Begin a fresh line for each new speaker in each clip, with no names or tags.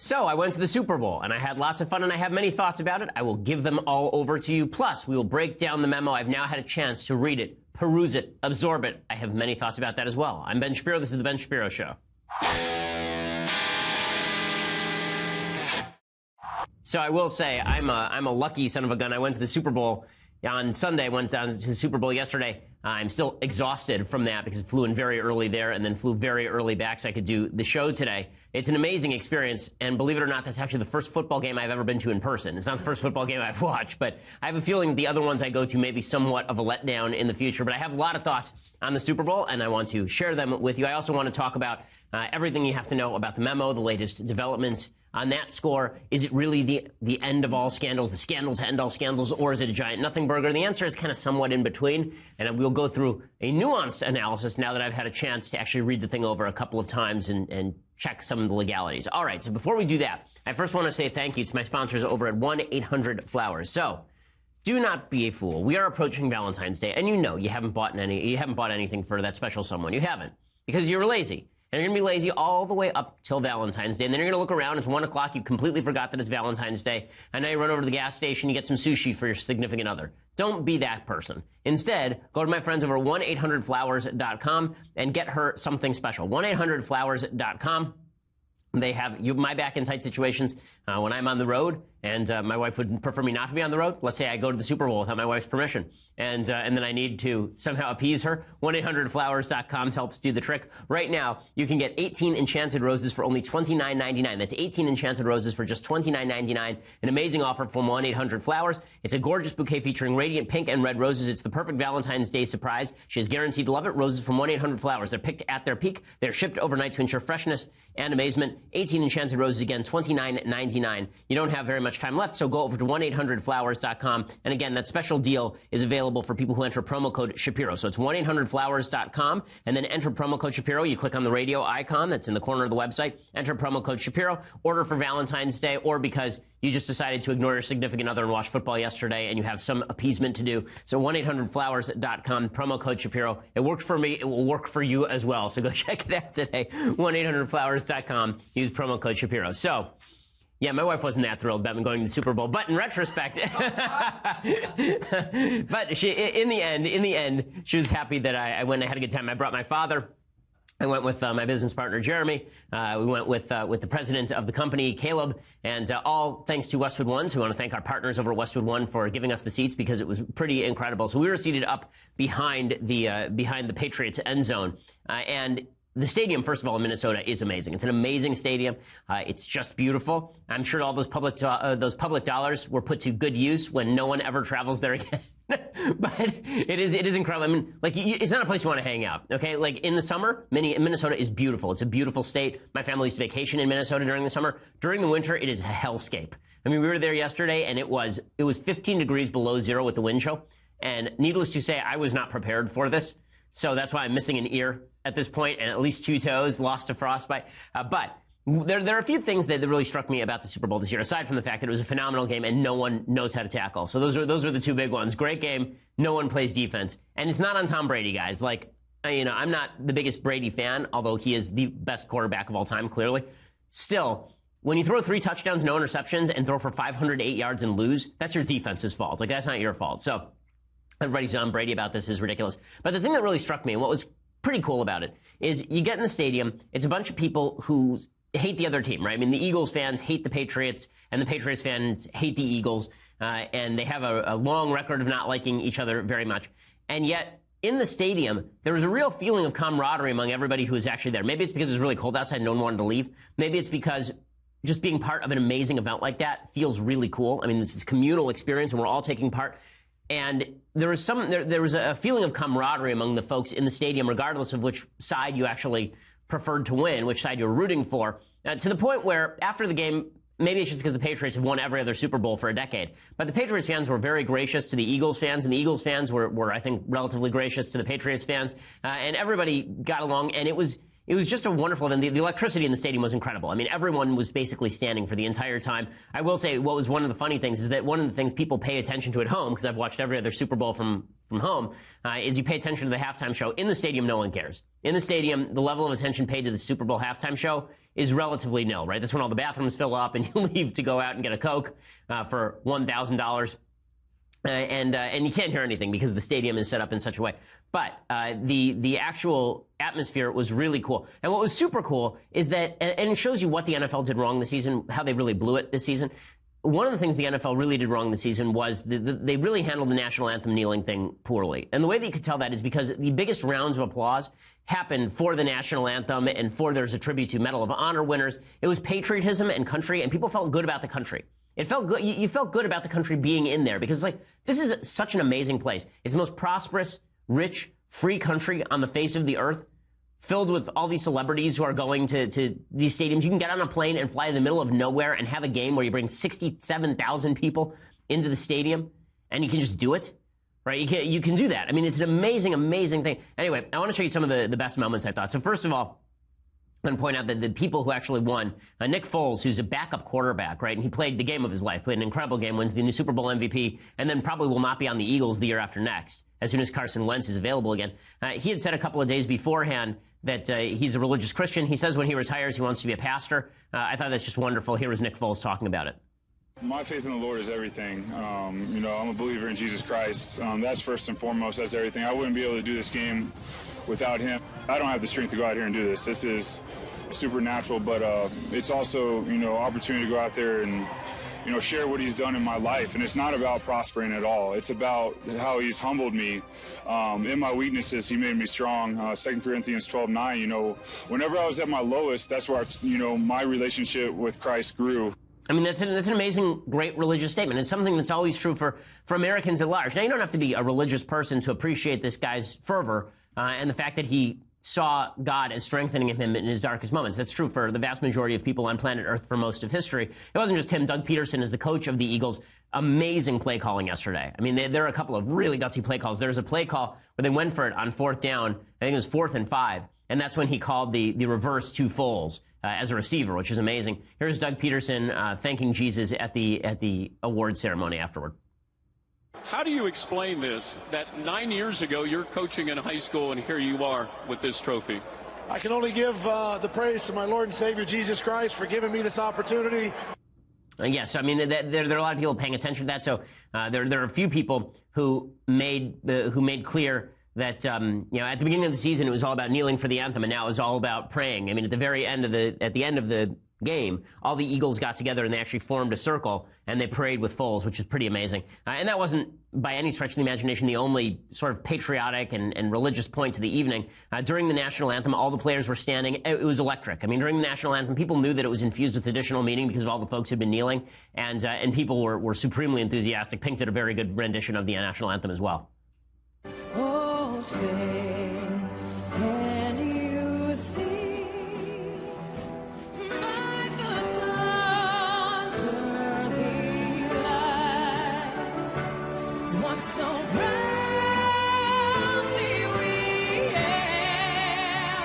So I went to the Super Bowl, and I had lots of fun, and I have many thoughts about it. I will give them all over to you. Plus, we will break down the memo. I've now had a chance to read it, peruse it, absorb it. I have many thoughts about that as well. I'm Ben Shapiro. This is The Ben Shapiro Show. So I will say, I'm a lucky son of a gun. I went to the Super Bowl on Sunday, went down to the Super Bowl yesterday. I'm still exhausted from that because it flew in very early there and then flew very early back so I could do the show today. It's an amazing experience, and believe it or not, that's actually the first football game I've ever been to in person. It's not the first football game I've watched, but I have a feeling the other ones I go to may be somewhat of a letdown in the future. But I have a lot of thoughts on the Super Bowl, and I want to share them with you. I also want to talk about everything you have to know about the memo, the latest developments on that score. Is it really the end of all scandals, the scandal to end all scandals, or is it a giant nothing burger? The answer is kind of somewhat in between, and we'll go through a nuanced analysis now that I've had a chance to actually read the thing over a couple of times and check some of the legalities. All right, so before we do that, I first want to say thank you to my sponsors over at 1-800-Flowers. So, do not be a fool. We are approaching Valentine's Day, and you know you haven't bought anything for that special someone. You haven't, because you're lazy. And you're going to be lazy all the way up till Valentine's Day. And then you're going to look around. It's 1 o'clock. You completely forgot that it's Valentine's Day. And now you run over to the gas station. You get some sushi for your significant other. Don't be that person. Instead, go to my friends over 1-800-Flowers.com and get her something special. 1-800-Flowers.com. They have my back in tight situations when I'm on the road, and my wife would prefer me not to be on the road. Let's say I go to the Super Bowl without my wife's permission, and then I need to somehow appease her. 1-800-Flowers.com helps do the trick. Right now, you can get 18 enchanted roses for only $29.99. That's 18 enchanted roses for just $29.99. An amazing offer from 1-800-Flowers. It's a gorgeous bouquet featuring radiant pink and red roses. It's the perfect Valentine's Day surprise. She is guaranteed to love it. Roses from 1-800-Flowers. They're picked at their peak. They're shipped overnight to ensure freshness and amazement. 18 enchanted roses, again, $29.99. You don't have very much time left, so go over to 1-800-Flowers.com. And again, that special deal is available for people who enter promo code Shapiro. So it's 1-800-Flowers.com, and then enter promo code Shapiro. You click on the radio icon that's in the corner of the website, enter promo code Shapiro, order for Valentine's Day, or because you just decided to ignore your significant other and watch football yesterday and you have some appeasement to do. So 1-800-Flowers.com, promo code Shapiro. It worked for me. It will work for you as well. So go check it out today. 1-800-Flowers.com. Use promo code Shapiro. So, yeah, my wife wasn't that thrilled about me going to the Super Bowl, but in retrospect, but she, in the end, she was happy that I went and had a good time. I brought my father. I went with my business partner, Jeremy. We went with the president of the company, Caleb, and all thanks to Westwood One. So we want to thank our partners over at Westwood One for giving us the seats because it was pretty incredible. So we were seated up behind the Patriots end zone, and the stadium, first of all, in Minnesota is amazing. It's an amazing stadium. It's just beautiful. I'm sure all those public dollars were put to good use when no one ever travels there again. But it is incredible. I mean, like, it's not a place you want to hang out. Okay, like in the summer, Minnesota is beautiful. It's a beautiful state. My family used to vacation in Minnesota during the summer. During the winter, it is a hellscape. I mean, we were there yesterday, and it was 15 degrees below zero with the wind chill. And needless to say, I was not prepared for this. So that's why I'm missing an ear at this point and at least 2 toes, lost to frostbite. But there are a few things that really struck me about the Super Bowl this year, aside from the fact that it was a phenomenal game and no one knows how to tackle. So those are the 2 big ones. Great game. No one plays defense. And it's not on Tom Brady, guys. Like, I'm not the biggest Brady fan, although he is the best quarterback of all time, clearly. Still, when you throw 3 touchdowns, no interceptions, and throw for 508 yards and lose, that's your defense's fault. Like, that's not your fault. So everybody's on Brady about this is ridiculous. But the thing that really struck me and what was pretty cool about it is you get in the stadium, it's a bunch of people who hate the other team, right? I mean, the Eagles fans hate the Patriots, and the Patriots fans hate the Eagles, and they have a long record of not liking each other very much. And yet, in the stadium, there was a real feeling of camaraderie among everybody who was actually there. Maybe it's because it was really cold outside and no one wanted to leave. Maybe it's because just being part of an amazing event like that feels really cool. I mean, it's this communal experience, and we're all taking part. And there was a feeling of camaraderie among the folks in the stadium, regardless of which side you actually preferred to win, which side you were rooting for, to the point where after the game, maybe it's just because the Patriots have won every other Super Bowl for a decade, but the Patriots fans were very gracious to the Eagles fans, and the Eagles fans were I think, relatively gracious to the Patriots fans, and everybody got along, and it was just a wonderful event. The electricity in the stadium was incredible. I mean, everyone was basically standing for the entire time. I will say what was one of the funny things is that one of the things people pay attention to at home, because I've watched every other Super Bowl from home, is you pay attention to the halftime show. In the stadium, no one cares. In the stadium, the level of attention paid to the Super Bowl halftime show is relatively nil, right? That's when all the bathrooms fill up and you leave to go out and get a Coke for $1,000. And you can't hear anything because the stadium is set up in such a way. But the actual atmosphere was really cool. And what was super cool is that, and it shows you what the NFL did wrong this season, how they really blew it this season. One of the things the NFL really did wrong this season was they really handled the national anthem kneeling thing poorly. And the way that you could tell that is because the biggest rounds of applause happened for the national anthem and for there's a tribute to Medal of Honor winners. It was patriotism and country, and people felt good about the country. It felt good. You felt good about the country being in there because, like, this is such an amazing place. It's the most prosperous, rich, free country on the face of the earth, filled with all these celebrities who are going to these stadiums. You can get on a plane and fly in the middle of nowhere and have a game where you bring 67,000 people into the stadium, and you can just do it, right? You can do that. I mean, it's an amazing, amazing thing. Anyway, I want to show you some of the best moments, I thought. So first of all, I'm going to point out that the people who actually won, Nick Foles, who's a backup quarterback, right? And he played the game of his life, played an incredible game, wins the new Super Bowl MVP, and then probably will not be on the Eagles the year after next, as soon as Carson Wentz is available again. He had said a couple of days beforehand that he's a religious Christian. He says when he retires, he wants to be a pastor. I thought that's just wonderful. Here was Nick Foles talking about it.
My faith in the Lord is everything. I'm a believer in Jesus Christ. That's first and foremost. That's everything. I wouldn't be able to do this game without him. I don't have the strength to go out here and do this. This is supernatural, but it's also, opportunity to go out there and, share what he's done in my life. And it's not about prospering at all. It's about how he's humbled me. In my weaknesses, he made me strong. 2 Corinthians 12:9, whenever I was at my lowest, that's where, my relationship with Christ grew.
I mean, that's an amazing, great religious statement. It's something that's always true for Americans at large. Now, you don't have to be a religious person to appreciate this guy's fervor and the fact that he saw God as strengthening him in his darkest moments. That's true for the vast majority of people on planet Earth for most of history. It wasn't just him. Doug Peterson is the coach of the Eagles. Amazing play calling yesterday. I mean, there are a couple of really gutsy play calls. There's a play call where they went for it on 4th down. I think it was 4th and 5. And that's when he called the reverse to Foles as a receiver, which is amazing. Here's Doug Peterson thanking Jesus at the award ceremony afterward.
How do you explain this, that 9 years ago you're coaching in high school and here you are with this trophy?
I can only give the praise to my Lord and Savior Jesus Christ for giving me this opportunity.
Yes, I mean, there are a lot of people paying attention to that. So there are a few people who made clear that, at the beginning of the season, it was all about kneeling for the anthem, and now it's all about praying. I mean, at the end of the game, all the Eagles got together and they actually formed a circle and they prayed with Foles, which is pretty amazing. And that wasn't by any stretch of the imagination the only sort of patriotic and religious point to the evening. During the national anthem, all the players were standing. It was electric. I mean, during the national anthem, people knew that it was infused with additional meaning because of all the folks who'd been kneeling, and people were supremely enthusiastic. Pink did a very good rendition of the national anthem as well.
Oh, say, can you see by the dawn's early light, once so proudly we hailed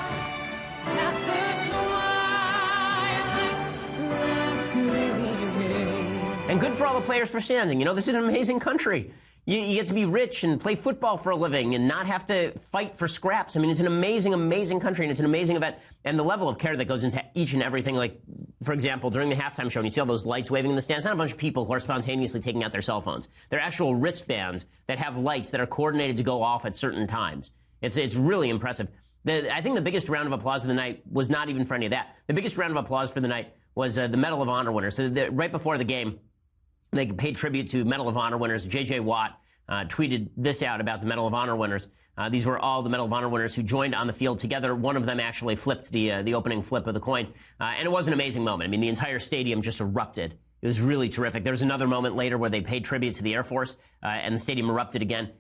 at the twilight's last gleaming.
And good for all the players for standing. This is an amazing country. You get to be rich and play football for a living and not have to fight for scraps. I mean, it's an amazing, amazing country, and it's an amazing event. And the level of care that goes into each and everything, like, for example, during the halftime show, and you see all those lights waving in the stands, not a bunch of people who are spontaneously taking out their cell phones. They're actual wristbands that have lights that are coordinated to go off at certain times. It's really impressive. I think the biggest round of applause of the night was not even for any of that. The biggest round of applause for the night was the Medal of Honor winners. So right before the game, they paid tribute to Medal of Honor winners. J.J. Watt tweeted this out about the Medal of Honor winners. These were all the Medal of Honor winners who joined on the field together. One of them actually flipped the opening flip of the coin. And it was an amazing moment. I mean, the entire stadium just erupted. It was really terrific. There was another moment later where they paid tribute to the Air Force, and the stadium erupted again.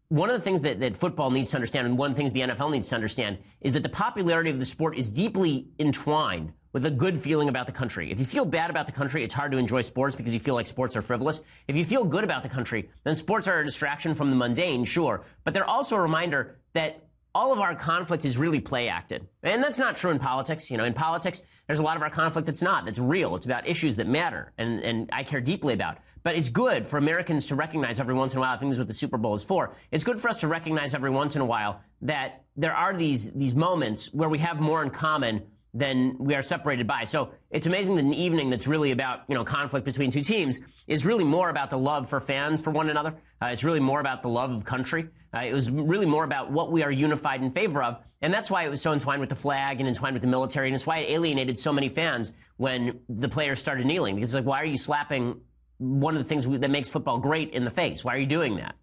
One of the things that football needs to understand, and one of the things the NFL needs to understand, is that the popularity of the sport is deeply entwined with a good feeling about the country. If you feel bad about the country, it's hard to enjoy sports because you feel like sports are frivolous. If you feel good about the country, then sports are a distraction from the mundane, sure. But they're also a reminder that all of our conflict is really play acted. And that's not true in politics. In politics, there's a lot of our conflict that's real. It's about issues that matter and I care deeply about. But it's good for Americans to recognize every once in a while, things what the Super Bowl is for. It's good for us to recognize every once in a while that there are these moments where we have more in common than we are separated by. So it's amazing that an evening that's really about, conflict between two teams is really more about the love for fans for one another. It's really more about the love of country. It was really more about what we are unified in favor of. And that's why it was so entwined with the flag and entwined with the military. And it's why it alienated so many fans when the players started kneeling. Because it's like, why are you slapping one of the things that makes football great in the face? Why are you doing that?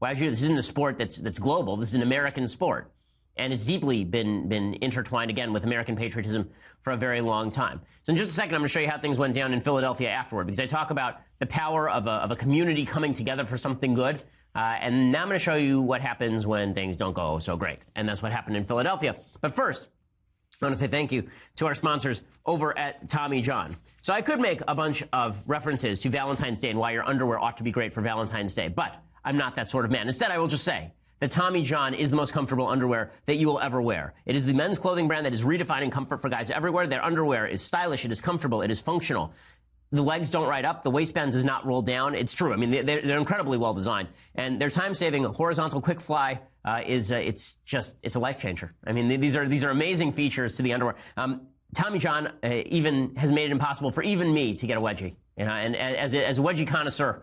Why are you? This isn't a sport that's global. This is an American sport. And it's deeply been intertwined, again, with American patriotism for a very long time. So in just a second, I'm going to show you how things went down in Philadelphia afterward, because I talk about the power of a community coming together for something good. And now I'm going to show you what happens when things don't go so great. And that's what happened in Philadelphia. But first, I want to say thank you to our sponsors over at Tommy John. So I could make a bunch of references to Valentine's Day and why your underwear ought to be great for Valentine's Day, but I'm not that sort of man. Instead, I will just say that Tommy John is the most comfortable underwear that you will ever wear. It is the men's clothing brand that is redefining comfort for guys everywhere. Their underwear is stylish, it is comfortable, it is functional. The legs don't ride up, the waistband does not roll down. It's true. I mean, they're incredibly well designed. And their time-saving horizontal quick fly it's a life changer. I mean, these are amazing features to the underwear. Tommy John even has made it impossible for even me to get a wedgie. And as a wedgie connoisseur,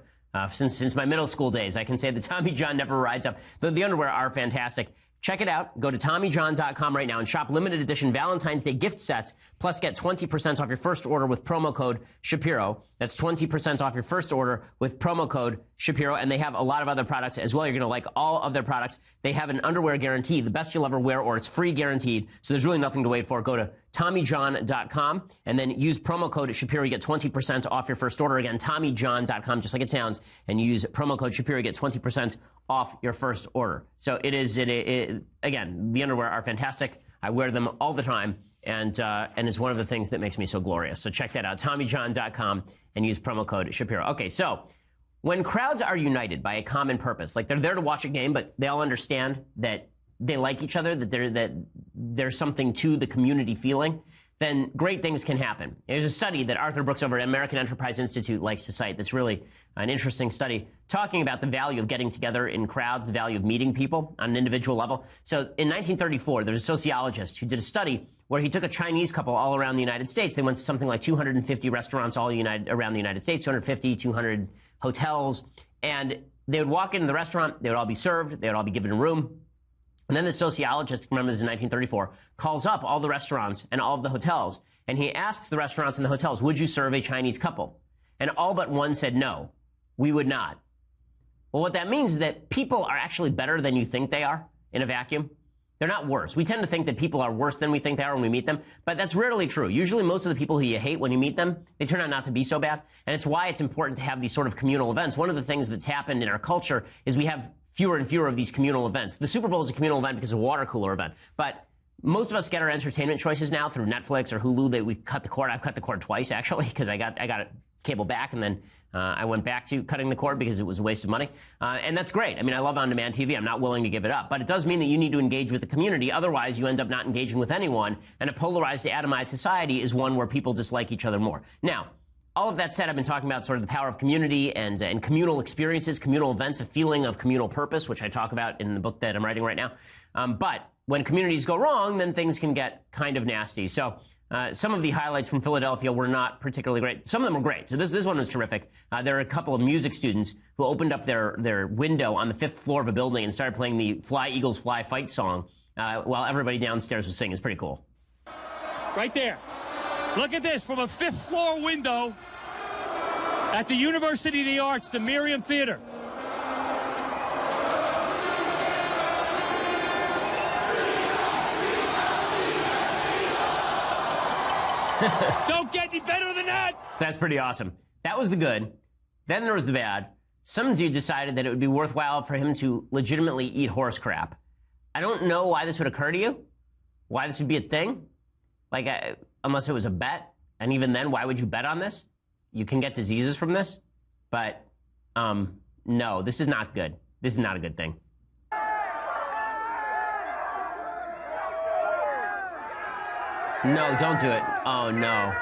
since my middle school days, I can say that Tommy John never rides up. The underwear are fantastic. Check it out. Go to TommyJohn.com right now and shop limited edition Valentine's Day gift sets, plus get 20% off your first order with promo code Shapiro. That's 20% off your first order with promo code Shapiro. And they have a lot of other products as well. You're going to like all of their products. They have an underwear guarantee, the best you'll ever wear, or it's free guaranteed. So there's really nothing to wait for. Go to TommyJohn.com and then use promo code Shapiro. You get 20% off your first order. Again, TommyJohn.com, just like it sounds, and use promo code Shapiro. You get 20% off your first order. So again, the underwear are fantastic. I wear them all the time, and it's one of the things that makes me so glorious. So check that out, TommyJohn.com, and use promo code Shapiro. Okay, so when crowds are united by a common purpose, like they're there to watch a game, but they all understand that they like each other, that there's something to the community feeling, then great things can happen. There's a study that Arthur Brooks over at American Enterprise Institute likes to cite that's really an interesting study talking about the value of getting together in crowds, the value of meeting people on an individual level. So in 1934, there's a sociologist who did a study where he took a Chinese couple all around the United States. They went to something like 250 restaurants all around the United States, 200 hotels, and they would walk into the restaurant, they would all be served, they would all be given a room. And then the sociologist, remember this is in 1934, calls up all the restaurants and all of the hotels, and he asks the restaurants and the hotels, would you serve a Chinese couple? And all but one said, no, we would not. Well, what that means is that people are actually better than you think they are in a vacuum. They're not worse. We tend to think that people are worse than we think they are when we meet them, but that's rarely true. Usually most of the people who you hate when you meet them, they turn out not to be so bad. And it's why it's important to have these sort of communal events. One of the things that's happened in our culture is we have fewer and fewer of these communal events. The Super Bowl is a communal event because of a water cooler event. But most of us get our entertainment choices now through Netflix or Hulu. That we cut the cord. I've cut the cord twice, actually, because I got cable back, and then I went back to cutting the cord because it was a waste of money. And that's great. I mean, I love on-demand TV. I'm not willing to give it up. But it does mean that you need to engage with the community. Otherwise, you end up not engaging with anyone. And a polarized, atomized society is one where people dislike each other more. Now, all of that said, I've been talking about sort of the power of community and communal experiences, communal events, a feeling of communal purpose, which I talk about in the book that I'm writing right now. But when communities go wrong, then things can get kind of nasty. So some of the highlights from Philadelphia were not particularly great. Some of them were great. So this one was terrific. There are a couple of music students who opened up their window on the 5th floor of a building and started playing the Fly, Eagles, Fly fight song while everybody downstairs was singing. It's pretty cool.
Right there. Look at this from a 5th floor window at the University of the Arts, the Miriam Theater. Don't get any better than that.
So that's pretty awesome. That was the good. Then there was the bad. Some dude decided that it would be worthwhile for him to legitimately eat horse crap. I don't know why this would occur to you, why this would be a thing. Like, unless it was a bet. And even then, why would you bet on this? You can get diseases from this. But, no, this is not good. This is not a good thing. No, don't do it. Oh, no.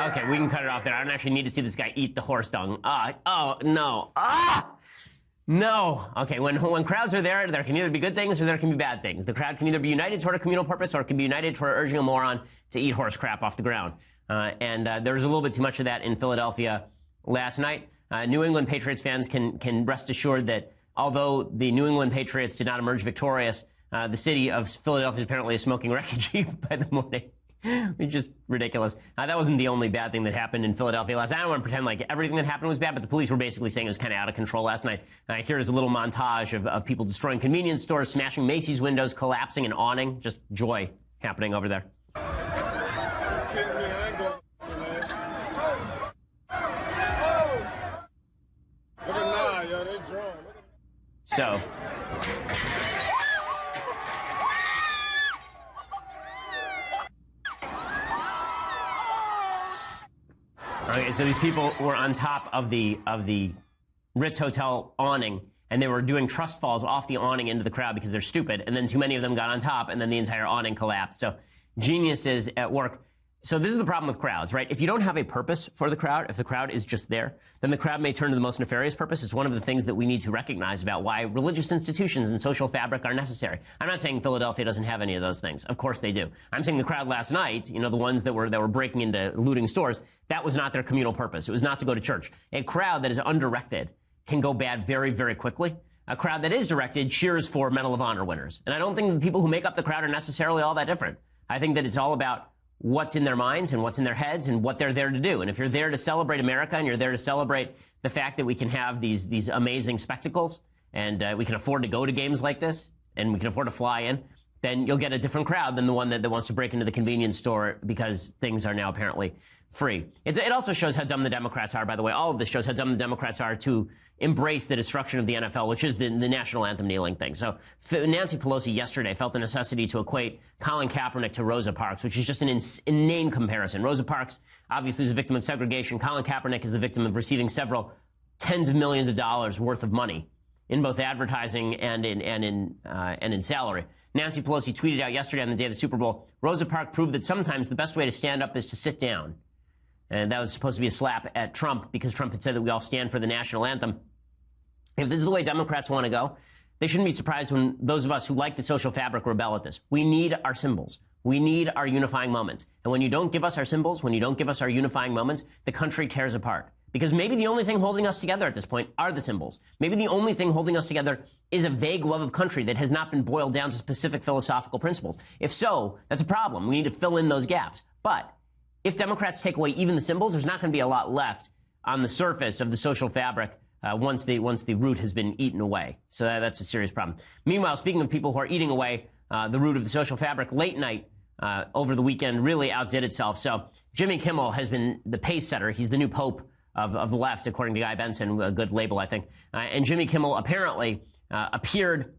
Okay, we can cut it off there. I don't actually need to see this guy eat the horse dung. Oh, no. No. Okay, when crowds are there can either be good things or there can be bad things. The crowd can either be united toward a communal purpose or it can be united toward urging a moron to eat horse crap off the ground. And there was a little bit too much of that in Philadelphia last night. New England Patriots fans can rest assured that although the New England Patriots did not emerge victorious, the city of Philadelphia is apparently a smoking wreckage heap by the morning. It's just ridiculous. That wasn't the only bad thing that happened in Philadelphia last night. I don't want to pretend like everything that happened was bad, but the police were basically saying it was kind of out of control last night. Here's a little montage of people destroying convenience stores, smashing Macy's windows, collapsing an awning. Just joy happening over there. So... Okay, so these people were on top of the Ritz Hotel awning, and they were doing trust falls off the awning into the crowd because they're stupid, and then too many of them got on top, and then the entire awning collapsed. So geniuses at work. So this is the problem with crowds, right? If you don't have a purpose for the crowd, if the crowd is just there, then the crowd may turn to the most nefarious purpose. It's one of the things that we need to recognize about why religious institutions and social fabric are necessary. I'm not saying Philadelphia doesn't have any of those things. Of course they do. I'm saying the crowd last night, the ones that were breaking into looting stores, that was not their communal purpose. It was not to go to church. A crowd that is undirected can go bad very, very quickly. A crowd that is directed cheers for Medal of Honor winners. And I don't think the people who make up the crowd are necessarily all that different. I think that it's all about what's in their minds and what's in their heads and what they're there to do. And if you're there to celebrate America and you're there to celebrate the fact that we can have these amazing spectacles and we can afford to go to games like this and we can afford to fly in, then you'll get a different crowd than the one that wants to break into the convenience store because things are now apparently free. It also shows how dumb the Democrats are, by the way. All of this shows how dumb the Democrats are to embrace the destruction of the NFL, which is the national anthem kneeling thing. So Nancy Pelosi yesterday felt the necessity to equate Colin Kaepernick to Rosa Parks, which is just an inane comparison. Rosa Parks obviously is a victim of segregation. Colin Kaepernick is the victim of receiving several tens of millions of dollars worth of money in both advertising and in salary. Nancy Pelosi tweeted out yesterday on the day of the Super Bowl, Rosa Parks proved that sometimes the best way to stand up is to sit down. And that was supposed to be a slap at Trump because Trump had said that we all stand for the national anthem. If this is the way Democrats want to go, they shouldn't be surprised when those of us who like the social fabric rebel at this. We need our symbols. We need our unifying moments. And when you don't give us our symbols, when you don't give us our unifying moments, the country tears apart. Because maybe the only thing holding us together at this point are the symbols. Maybe the only thing holding us together is a vague love of country that has not been boiled down to specific philosophical principles. If so, that's a problem. We need to fill in those gaps. But if Democrats take away even the symbols, there's not going to be a lot left on the surface of the social fabric once the root has been eaten away. So that's a serious problem. Meanwhile, speaking of people who are eating away the root of the social fabric, late night over the weekend really outdid itself. So Jimmy Kimmel has been the pace setter. He's the new pope of the left, according to Guy Benson, a good label, I think. And Jimmy Kimmel apparently appeared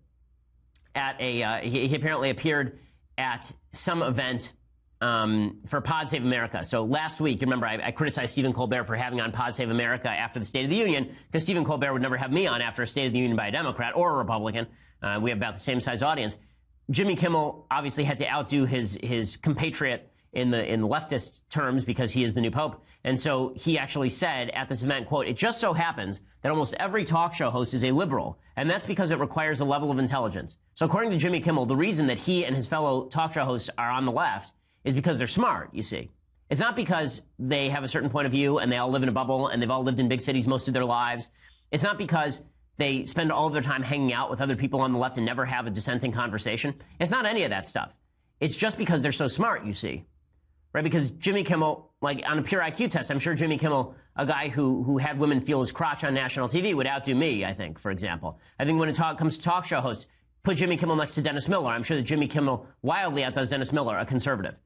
at he apparently appeared at some event for Pod Save America. So last week, you remember, I criticized Stephen Colbert for having on Pod Save America after the State of the Union, because Stephen Colbert would never have me on after a State of the Union by a Democrat or a Republican. We have about the same size audience. Jimmy Kimmel obviously had to outdo his compatriot in leftist terms because he is the new pope. And so he actually said at this event, quote, "It just so happens that almost every talk show host is a liberal, and that's because it requires a level of intelligence." So according to Jimmy Kimmel, the reason that he and his fellow talk show hosts are on the left is because they're smart, you see. It's not because they have a certain point of view and they all live in a bubble and they've all lived in big cities most of their lives. It's not because they spend all of their time hanging out with other people on the left and never have a dissenting conversation. It's not any of that stuff. It's just because they're so smart, you see. Right? Because Jimmy Kimmel, like on a pure IQ test, I'm sure Jimmy Kimmel, a guy who had women feel his crotch on national TV, would outdo me, I think, for example. I think when it comes to talk show hosts, put Jimmy Kimmel next to Dennis Miller. I'm sure that Jimmy Kimmel wildly outdoes Dennis Miller, a conservative.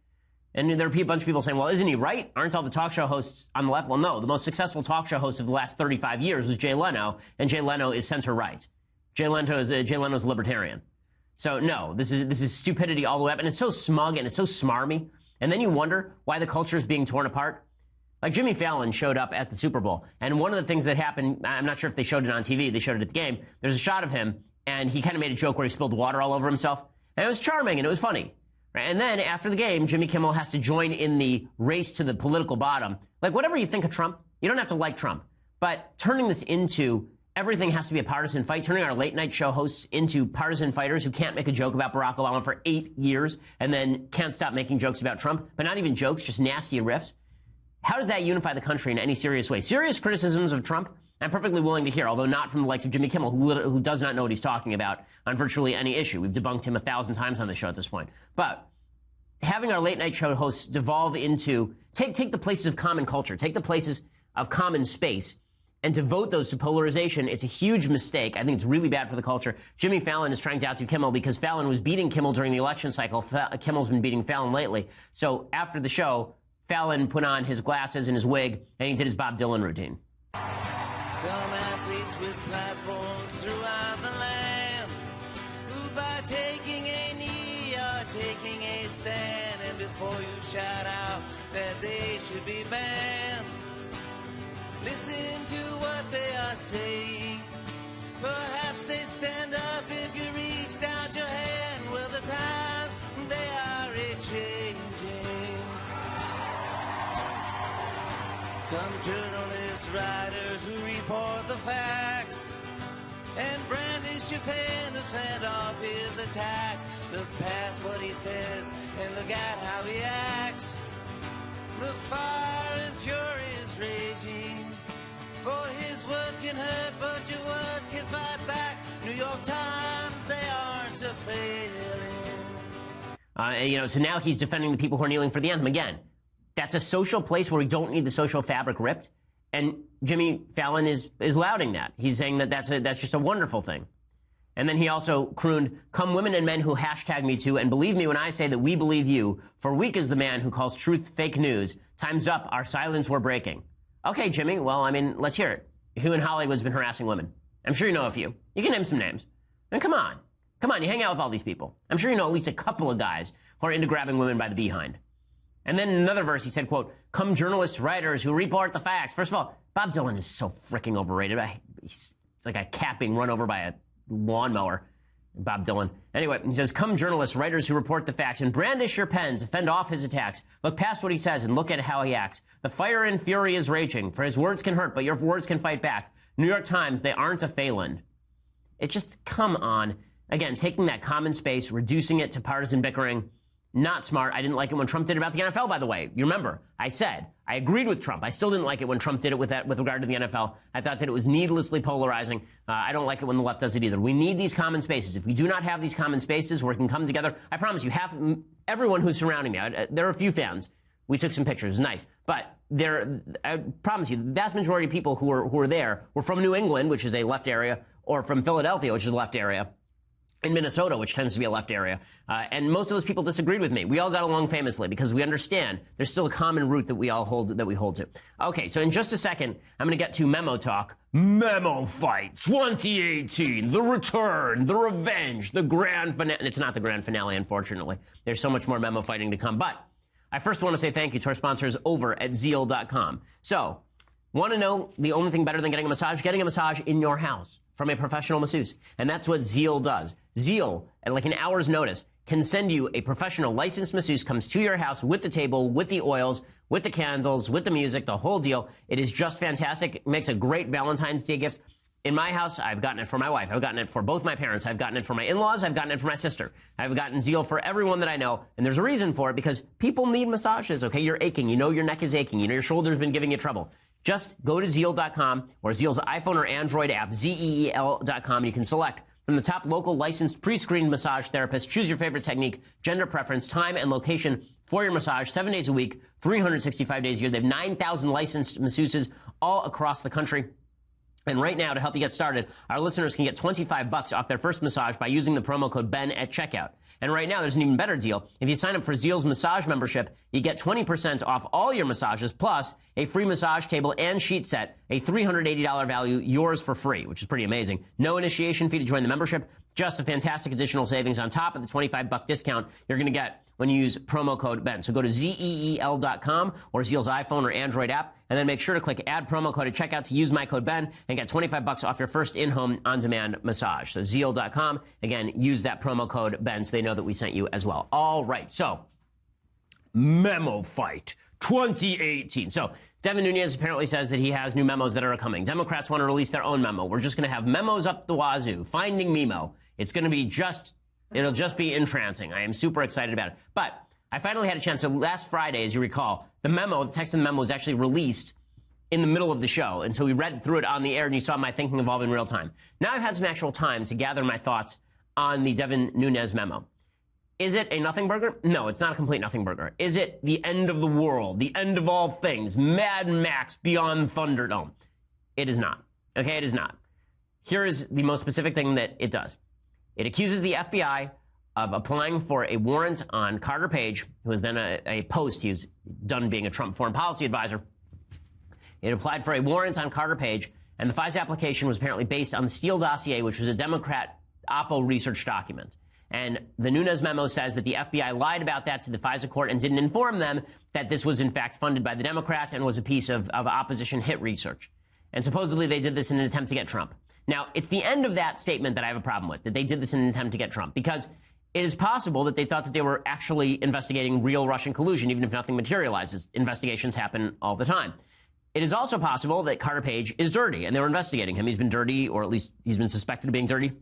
And there are a bunch of people saying, well, isn't he right? Aren't all the talk show hosts on the left? Well, no. The most successful talk show host of the last 35 years was Jay Leno, and Jay Leno is center-right. Jay Leno's a libertarian. So, no, this is stupidity all the way up. And it's so smug and it's so smarmy. And then you wonder why the culture is being torn apart. Like Jimmy Fallon showed up at the Super Bowl. And one of the things that happened, I'm not sure if they showed it on TV, they showed it at the game. There's a shot of him, and he kind of made a joke where he spilled water all over himself. And it was charming, and it was funny. And then after the game, Jimmy Kimmel has to join in the race to the political bottom. Like, whatever you think of Trump, you don't have to like Trump. But turning this into everything has to be a partisan fight, turning our late-night show hosts into partisan fighters who can't make a joke about Barack Obama for 8 years and then can't stop making jokes about Trump, but not even jokes, just nasty riffs. How does that unify the country in any serious way? Serious criticisms of Trump, I'm perfectly willing to hear, although not from the likes of Jimmy Kimmel, who does not know what he's talking about on virtually any issue. We've debunked him 1,000 times on the show at this point. But having our late-night show hosts devolve into, take the places of common culture, take the places of common space, and devote those to polarization, it's a huge mistake. I think it's really bad for the culture. Jimmy Fallon is trying to outdo Kimmel because Fallon was beating Kimmel during the election cycle. Kimmel's been beating Fallon lately. So after the show, Fallon put on his glasses and his wig, and he did his Bob Dylan routine.
Come athletes with platforms throughout the land, who by taking a knee are taking a stand, and before you shout out that they should be banned, listen to what they are saying. Perhaps they'd stand up if you reached out your hand. Well, the times, they are a-changing. Come journalists, writers who report the facts, and brandish your pen to fend off his attacks. Look past what he says and look at how he acts. The fire and fury is raging, for his words can hurt, but your words can fight back. New York Times, they aren't a failing.
So now he's defending the people who are kneeling for the anthem again. That's a social place where we don't need the social fabric ripped. And Jimmy Fallon is lauding that. He's saying that that's just a wonderful thing. And then he also crooned, "Come women and men who hashtag me too, and believe me when I say that we believe you, for weak is the man who calls truth fake news. Time's up, our silence we're breaking." Okay, Jimmy, well, I mean, let's hear it. Who in Hollywood's been harassing women? I'm sure you know a few. You can name some names. And come on, you hang out with all these people. I'm sure you know at least a couple of guys who are into grabbing women by the behind. And then in another verse, he said, quote, "Come journalists, writers who report the facts." First of all, Bob Dylan is so freaking overrated. It's like a cat being run over by a lawnmower. Bob Dylan. Anyway, he says, "Come journalists, writers who report the facts, and brandish your pens, fend off his attacks. Look past what he says and look at how he acts. The fire and fury is raging, for his words can hurt, but your words can fight back. New York Times, they aren't a failing." It's just, come on. Again, taking that common space, reducing it to partisan bickering. Not smart. I didn't like it when Trump did it about the NFL, by the way. You remember, I said, I agreed with Trump. I still didn't like it when Trump did it with regard to the NFL. I thought that it was needlessly polarizing. I don't like it when the left does it either. We need these common spaces. If we do not have these common spaces where we can come together, I promise you, everyone who's surrounding me, there are a few fans. We took some pictures. Nice. But I promise you, the vast majority of people who were there were from New England, which is a left area, or from Philadelphia, which is a left area, in Minnesota, which tends to be a left area. And most of those people disagreed with me. We all got along famously because we understand there's still a common root that we hold to. Okay, so in just a second, I'm going to get to Memo Talk. Memo Fight 2018, the return, the revenge, the grand finale. It's not the grand finale, unfortunately. There's so much more memo fighting to come. But I first want to say thank you to our sponsors over at Zeal.com. So, want to know the only thing better than getting a massage? Getting a massage in your house from a professional masseuse. And that's what Zeal does. Zeal, at like an hour's notice, can send you a professional licensed masseuse, comes to your house with the table, with the oils, with the candles, with the music, the whole deal. It is just fantastic. It makes a great Valentine's Day gift. In my house, I've gotten it for my wife. I've gotten it for both my parents. I've gotten it for my in-laws. I've gotten it for my sister. I've gotten Zeal for everyone that I know. And there's a reason for it, because people need massages, okay? You're aching. You know your neck is aching. You know your shoulder's been giving you trouble. Just go to Zeal.com or Zeal's iPhone or Android app, ZEEL.com. You can select from the top local licensed pre-screened massage therapists. Choose your favorite technique, gender preference, time, and location for your massage 7 days a week, 365 days a year. They have 9,000 licensed masseuses all across the country. And right now, to help you get started, our listeners can get $25 off their first massage by using the promo code BEN at checkout. And right now, there's an even better deal. If you sign up for Zeal's massage membership, you get 20% off all your massages, plus a free massage table and sheet set, a $380 value, yours for free, which is pretty amazing. No initiation fee to join the membership, just a fantastic additional savings on top of the $25 discount you're going to get when you use promo code BEN. So go to ZEEL.com or Zeal's iPhone or Android app, and then make sure to click add promo code at checkout to use my code BEN and get $25 off your first in-home on-demand massage. So Zeal.com, again, use that promo code BEN so they know that we sent you as well. All right, so Memo Fight 2018. So Devin Nunes apparently says that he has new memos that are coming. Democrats want to release their own memo. We're just going to have memos up the wazoo. Finding Memo. It's going to be it'll just be entrancing. I am super excited about it. But I finally had a chance. So last Friday, as you recall, the text in the memo was actually released in the middle of the show. And so we read through it on the air, and you saw my thinking evolve in real time. Now I've had some actual time to gather my thoughts on the Devin Nunes memo. Is it a nothing burger? No, it's not a complete nothing burger. Is it the end of the world, the end of all things, Mad Max Beyond Thunderdome? It is not. Okay, it is not. Here is the most specific thing that it does. It accuses the FBI of applying for a warrant on Carter Page, who was then a post. He was done being a Trump foreign policy advisor. It applied for a warrant on Carter Page, and the FISA application was apparently based on the Steele dossier, which was a Democrat Oppo research document. And the Nunes memo says that the FBI lied about that to the FISA court and didn't inform them that this was in fact funded by the Democrats and was a piece of opposition hit research. And supposedly they did this in an attempt to get Trump. Now, it's the end of that statement that I have a problem with, that they did this in an attempt to get Trump, because it is possible that they thought that they were actually investigating real Russian collusion, even if nothing materializes. Investigations happen all the time. It is also possible that Carter Page is dirty, and they were investigating him. He's been dirty, or at least he's been suspected of being dirty,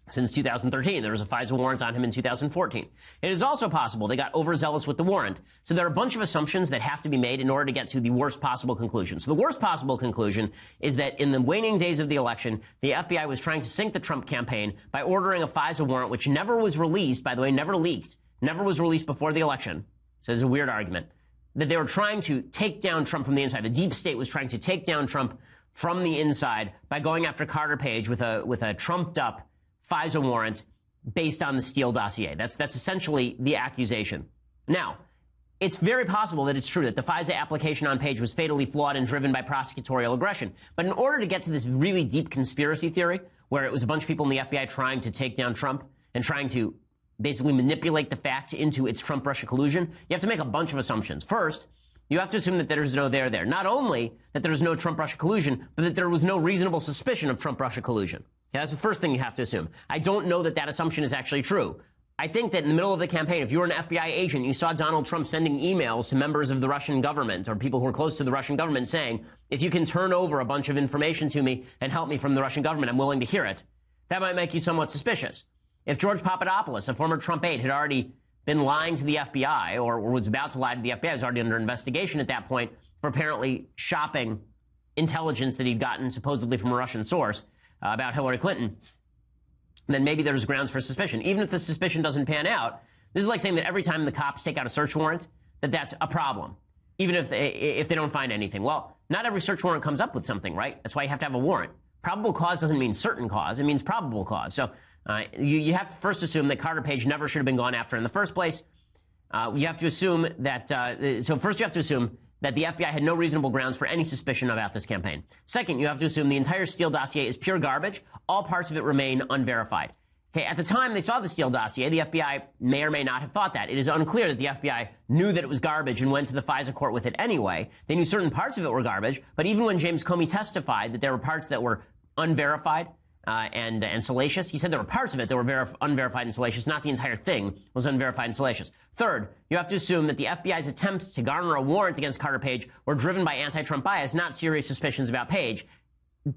since 2013. There was a FISA warrant on him in 2014. It is also possible they got overzealous with the warrant. So there are a bunch of assumptions that have to be made in order to get to the worst possible conclusion. So the worst possible conclusion is that in the waning days of the election, the FBI was trying to sink the Trump campaign by ordering a FISA warrant, which never was released, by the way, never leaked, never was released before the election. So it's a weird argument. That they were trying to take down Trump from the inside. The deep state was trying to take down Trump from the inside by going after Carter Page with a trumped up FISA warrant based on the Steele dossier. That's essentially the accusation. Now, it's very possible that it's true that the FISA application on Page was fatally flawed and driven by prosecutorial aggression. But in order to get to this really deep conspiracy theory, where it was a bunch of people in the FBI trying to take down Trump and trying to basically manipulate the facts into its Trump-Russia collusion, you have to make a bunch of assumptions. First, you have to assume that there's no there there. Not only that there's no Trump-Russia collusion, but that there was no reasonable suspicion of Trump-Russia collusion. Okay, that's the first thing you have to assume. I don't know that that assumption is actually true. I think that in the middle of the campaign, if you were an FBI agent, you saw Donald Trump sending emails to members of the Russian government or people who are close to the Russian government saying, if you can turn over a bunch of information to me and help me from the Russian government, I'm willing to hear it. That might make you somewhat suspicious. If George Papadopoulos, a former Trump aide, had already been lying to the FBI or was about to lie to the FBI, was already under investigation at that point for apparently shopping intelligence that he'd gotten supposedly from a Russian source about Hillary Clinton, then maybe there's grounds for suspicion. Even if the suspicion doesn't pan out, this is like saying that every time the cops take out a search warrant, that's a problem, even if they don't find anything. Well, not every search warrant comes up with something, right? That's why you have to have a warrant. Probable cause doesn't mean certain cause. It means probable cause. So you have to first assume that Carter Page never should have been gone after in the first place. You have to assume that, so first you have to assume that the FBI had no reasonable grounds for any suspicion about this campaign. Second, you have to assume the entire Steele dossier is pure garbage. All parts of it remain unverified. Okay, at the time they saw the Steele dossier, the FBI may or may not have thought that. It is unclear that the FBI knew that it was garbage and went to the FISA court with it anyway. They knew certain parts of it were garbage, but even when James Comey testified that there were parts that were unverified and salacious, he said there were parts of it that were unverified and salacious, not the entire thing was unverified and salacious. Third, you have to assume that the FBI's attempts to garner a warrant against Carter Page were driven by anti-Trump bias, not serious suspicions about Page.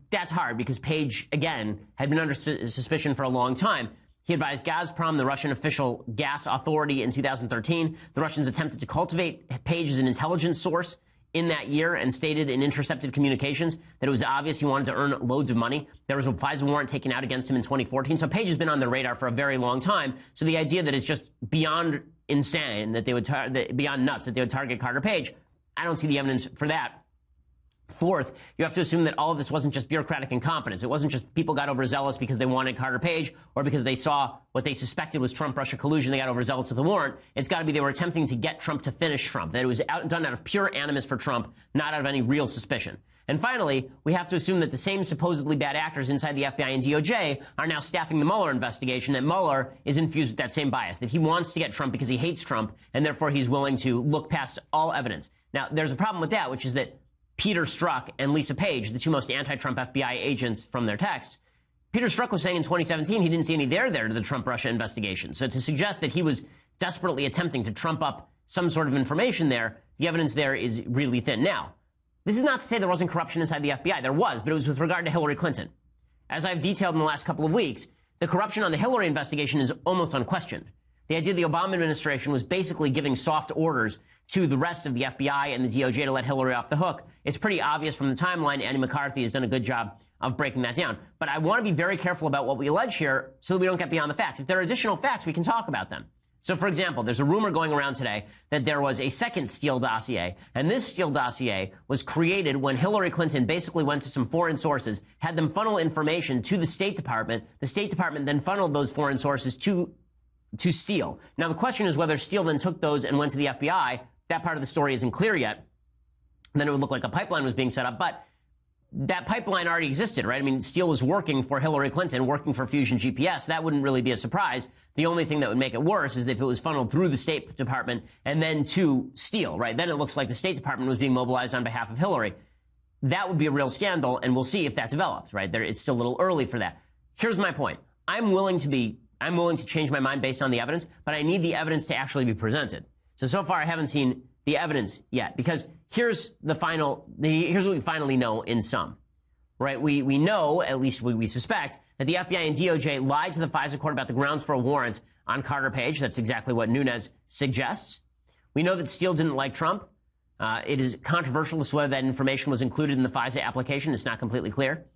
That's hard because Page, again, had been under suspicion for a long time. He advised Gazprom, the Russian official gas authority, in 2013. The Russians attempted to cultivate Page as an intelligence source in that year and stated in intercepted communications that it was obvious he wanted to earn loads of money. There was a FISA warrant taken out against him in 2014. So Page has been on the radar for a very long time. So the idea that it's just beyond insane, that they would beyond nuts, that they would target Carter Page, I don't see the evidence for that. Fourth, you have to assume that all of this wasn't just bureaucratic incompetence. It wasn't just people got overzealous because they wanted Carter Page or because they saw what they suspected was Trump-Russia collusion. They got overzealous with the warrant. It's got to be they were attempting to get Trump to finish Trump, that it was done out of pure animus for Trump, not out of any real suspicion. And finally, we have to assume that the same supposedly bad actors inside the FBI and DOJ are now staffing the Mueller investigation, that Mueller is infused with that same bias, that he wants to get Trump because he hates Trump, and therefore he's willing to look past all evidence. Now, there's a problem with that, which is that Peter Strzok and Lisa Page, the two most anti-Trump FBI agents from their texts, Peter Strzok was saying in 2017 he didn't see any there to the Trump-Russia investigation. So to suggest that he was desperately attempting to trump up some sort of information there, the evidence there is really thin. Now, this is not to say there wasn't corruption inside the FBI. There was, but it was with regard to Hillary Clinton. As I've detailed in the last couple of weeks, the corruption on the Hillary investigation is almost unquestioned. The idea the Obama administration was basically giving soft orders to the rest of the FBI and the DOJ to let Hillary off the hook. It's pretty obvious from the timeline. Andy McCarthy has done a good job of breaking that down. But I want to be very careful about what we allege here so that we don't get beyond the facts. If there are additional facts, we can talk about them. So, for example, there's a rumor going around today that there was a second Steele dossier, and this Steele dossier was created when Hillary Clinton basically went to some foreign sources, had them funnel information to the State Department. The State Department then funneled those foreign sources to Steele. Now, the question is whether Steele then took those and went to the FBI. That part of the story isn't clear yet. Then it would look like a pipeline was being set up, but that pipeline already existed, right? I mean, Steele was working for Hillary Clinton, working for Fusion GPS. That wouldn't really be a surprise. The only thing that would make it worse is if it was funneled through the State Department and then to Steele, right? Then it looks like the State Department was being mobilized on behalf of Hillary. That would be a real scandal, and we'll see if that develops, right? It's still a little early for that. Here's my point. I'm willing to change my mind based on the evidence, but I need the evidence to actually be presented. So far I haven't seen the evidence yet, because here's what we finally know in sum, right? We know, at least we suspect, that the FBI and DOJ lied to the FISA court about the grounds for a warrant on Carter Page. That's exactly what Nunes suggests. We know that Steele didn't like Trump. It is controversial as to whether that information was included in the FISA application. It's not completely clear.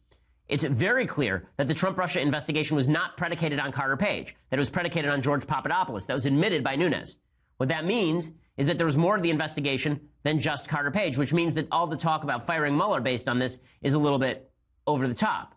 It's very clear that the Trump-Russia investigation was not predicated on Carter Page, that it was predicated on George Papadopoulos. That was admitted by Nunes. What that means is that there was more to the investigation than just Carter Page, which means that all the talk about firing Mueller based on this is a little bit over the top.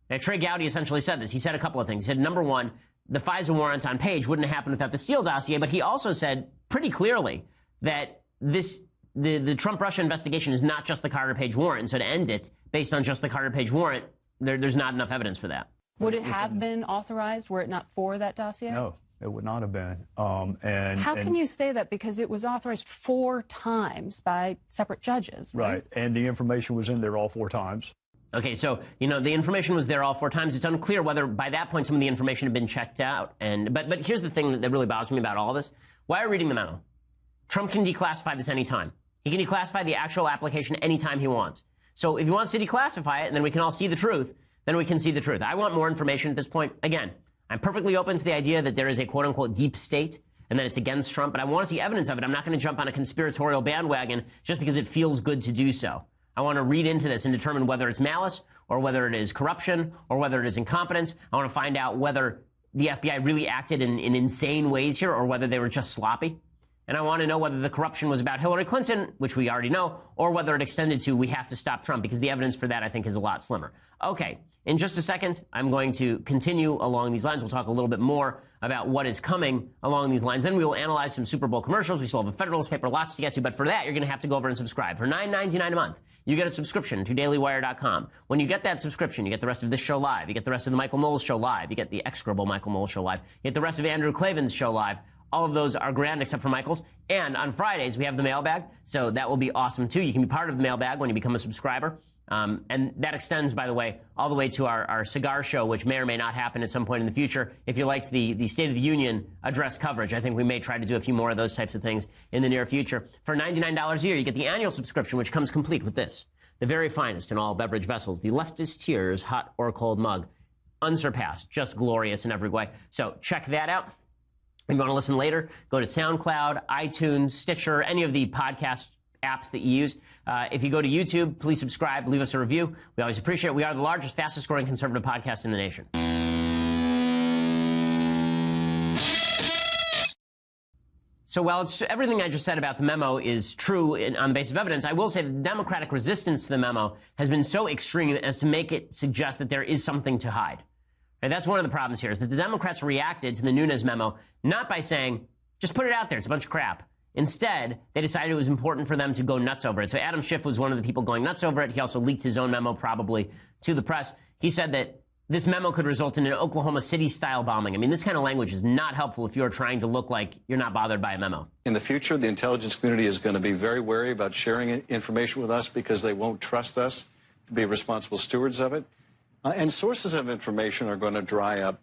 Now, Trey Gowdy essentially said this. He said a couple of things. He said, number one, the FISA warrant on Page wouldn't have happened without the Steele dossier, but he also said pretty clearly that the Trump-Russia investigation is not just the Carter Page warrant, and so to end it based on just the Carter Page warrant, there's not enough evidence for that.
Would it have been authorized were it not for that dossier?
No, it would not have been.
How can you say that? Because it was authorized 4 times by separate judges.
Right, and the information was in there all 4 times.
Okay, so, the information was there all 4 times. It's unclear whether by that point some of the information had been checked out. But here's the thing that really bothers me about all this. Why are we reading the memo? Trump can declassify this anytime. He can declassify the actual application anytime he wants. So if he wants to declassify it, and then we can all see the truth, then we can see the truth. I want more information at this point. Again, I'm perfectly open to the idea that there is a quote-unquote deep state and that it's against Trump, but I want to see evidence of it. I'm not going to jump on a conspiratorial bandwagon just because it feels good to do so. I want to read into this and determine whether it's malice or whether it is corruption or whether it is incompetence. I want to find out whether the FBI really acted in insane ways here or whether they were just sloppy. And I want to know whether the corruption was about Hillary Clinton, which we already know, or whether it extended to we have to stop Trump, because the evidence for that, I think, is a lot slimmer. Okay, in just a second, I'm going to continue along these lines. We'll talk a little bit more about what is coming along these lines. Then we will analyze some Super Bowl commercials. We still have a Federalist paper, lots to get to. But for that, you're going to have to go over and subscribe. For $9.99 a month, you get a subscription to DailyWire.com. When you get that subscription, you get the rest of this show live. You get the rest of the Michael Knowles show live. You get the execrable Michael Knowles show live. You get the rest of Andrew Klavan's show live. All of those are grand except for Michael's. And on Fridays, we have the mailbag, so that will be awesome, too. You can be part of the mailbag when you become a subscriber. And that extends, by the way, all the way to our cigar show, which may or may not happen at some point in the future. If you liked the State of the Union address coverage, I think we may try to do a few more of those types of things in the near future. For $99 a year, you get the annual subscription, which comes complete with this. The very finest in all beverage vessels, the Leftist Tears hot or cold mug. Unsurpassed, just glorious in every way. So check that out. If you want to listen later, go to SoundCloud, iTunes, Stitcher, any of the podcast apps that you use. If you go to YouTube, please subscribe, leave us a review. We always appreciate it. We are the largest, fastest growing conservative podcast in the nation. So while everything I just said about the memo is true on the basis of evidence, I will say that the Democratic resistance to the memo has been so extreme as to make it suggest that there is something to hide. And that's one of the problems here, is that the Democrats reacted to the Nunes memo not by saying, just put it out there, it's a bunch of crap. Instead, they decided it was important for them to go nuts over it. So Adam Schiff was one of the people going nuts over it. He also leaked his own memo probably to the press. He said that this memo could result in an Oklahoma City-style bombing. I mean, this kind of language is not helpful if you're trying to look like you're not bothered by a memo.
In the future, the intelligence community is going to be very wary about sharing information with us because they won't trust us to be responsible stewards of it. And sources of information are going to dry up.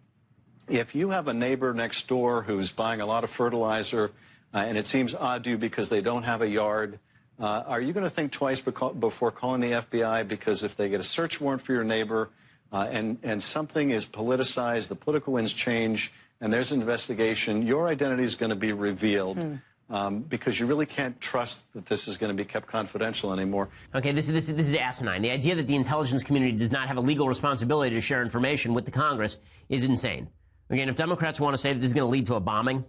If you have a neighbor next door who's buying a lot of fertilizer and it seems odd to you because they don't have a yard. Are you going to think twice before calling the FBI? Because if they get a search warrant for your neighbor and something is politicized, the political winds change, and there's an investigation, your identity is going to be revealed. Because you really can't trust that this is going to be kept confidential anymore.
Okay, this is asinine. The idea that the intelligence community does not have a legal responsibility to share information with the Congress is insane. Again, if Democrats want to say that this is going to lead to a bombing,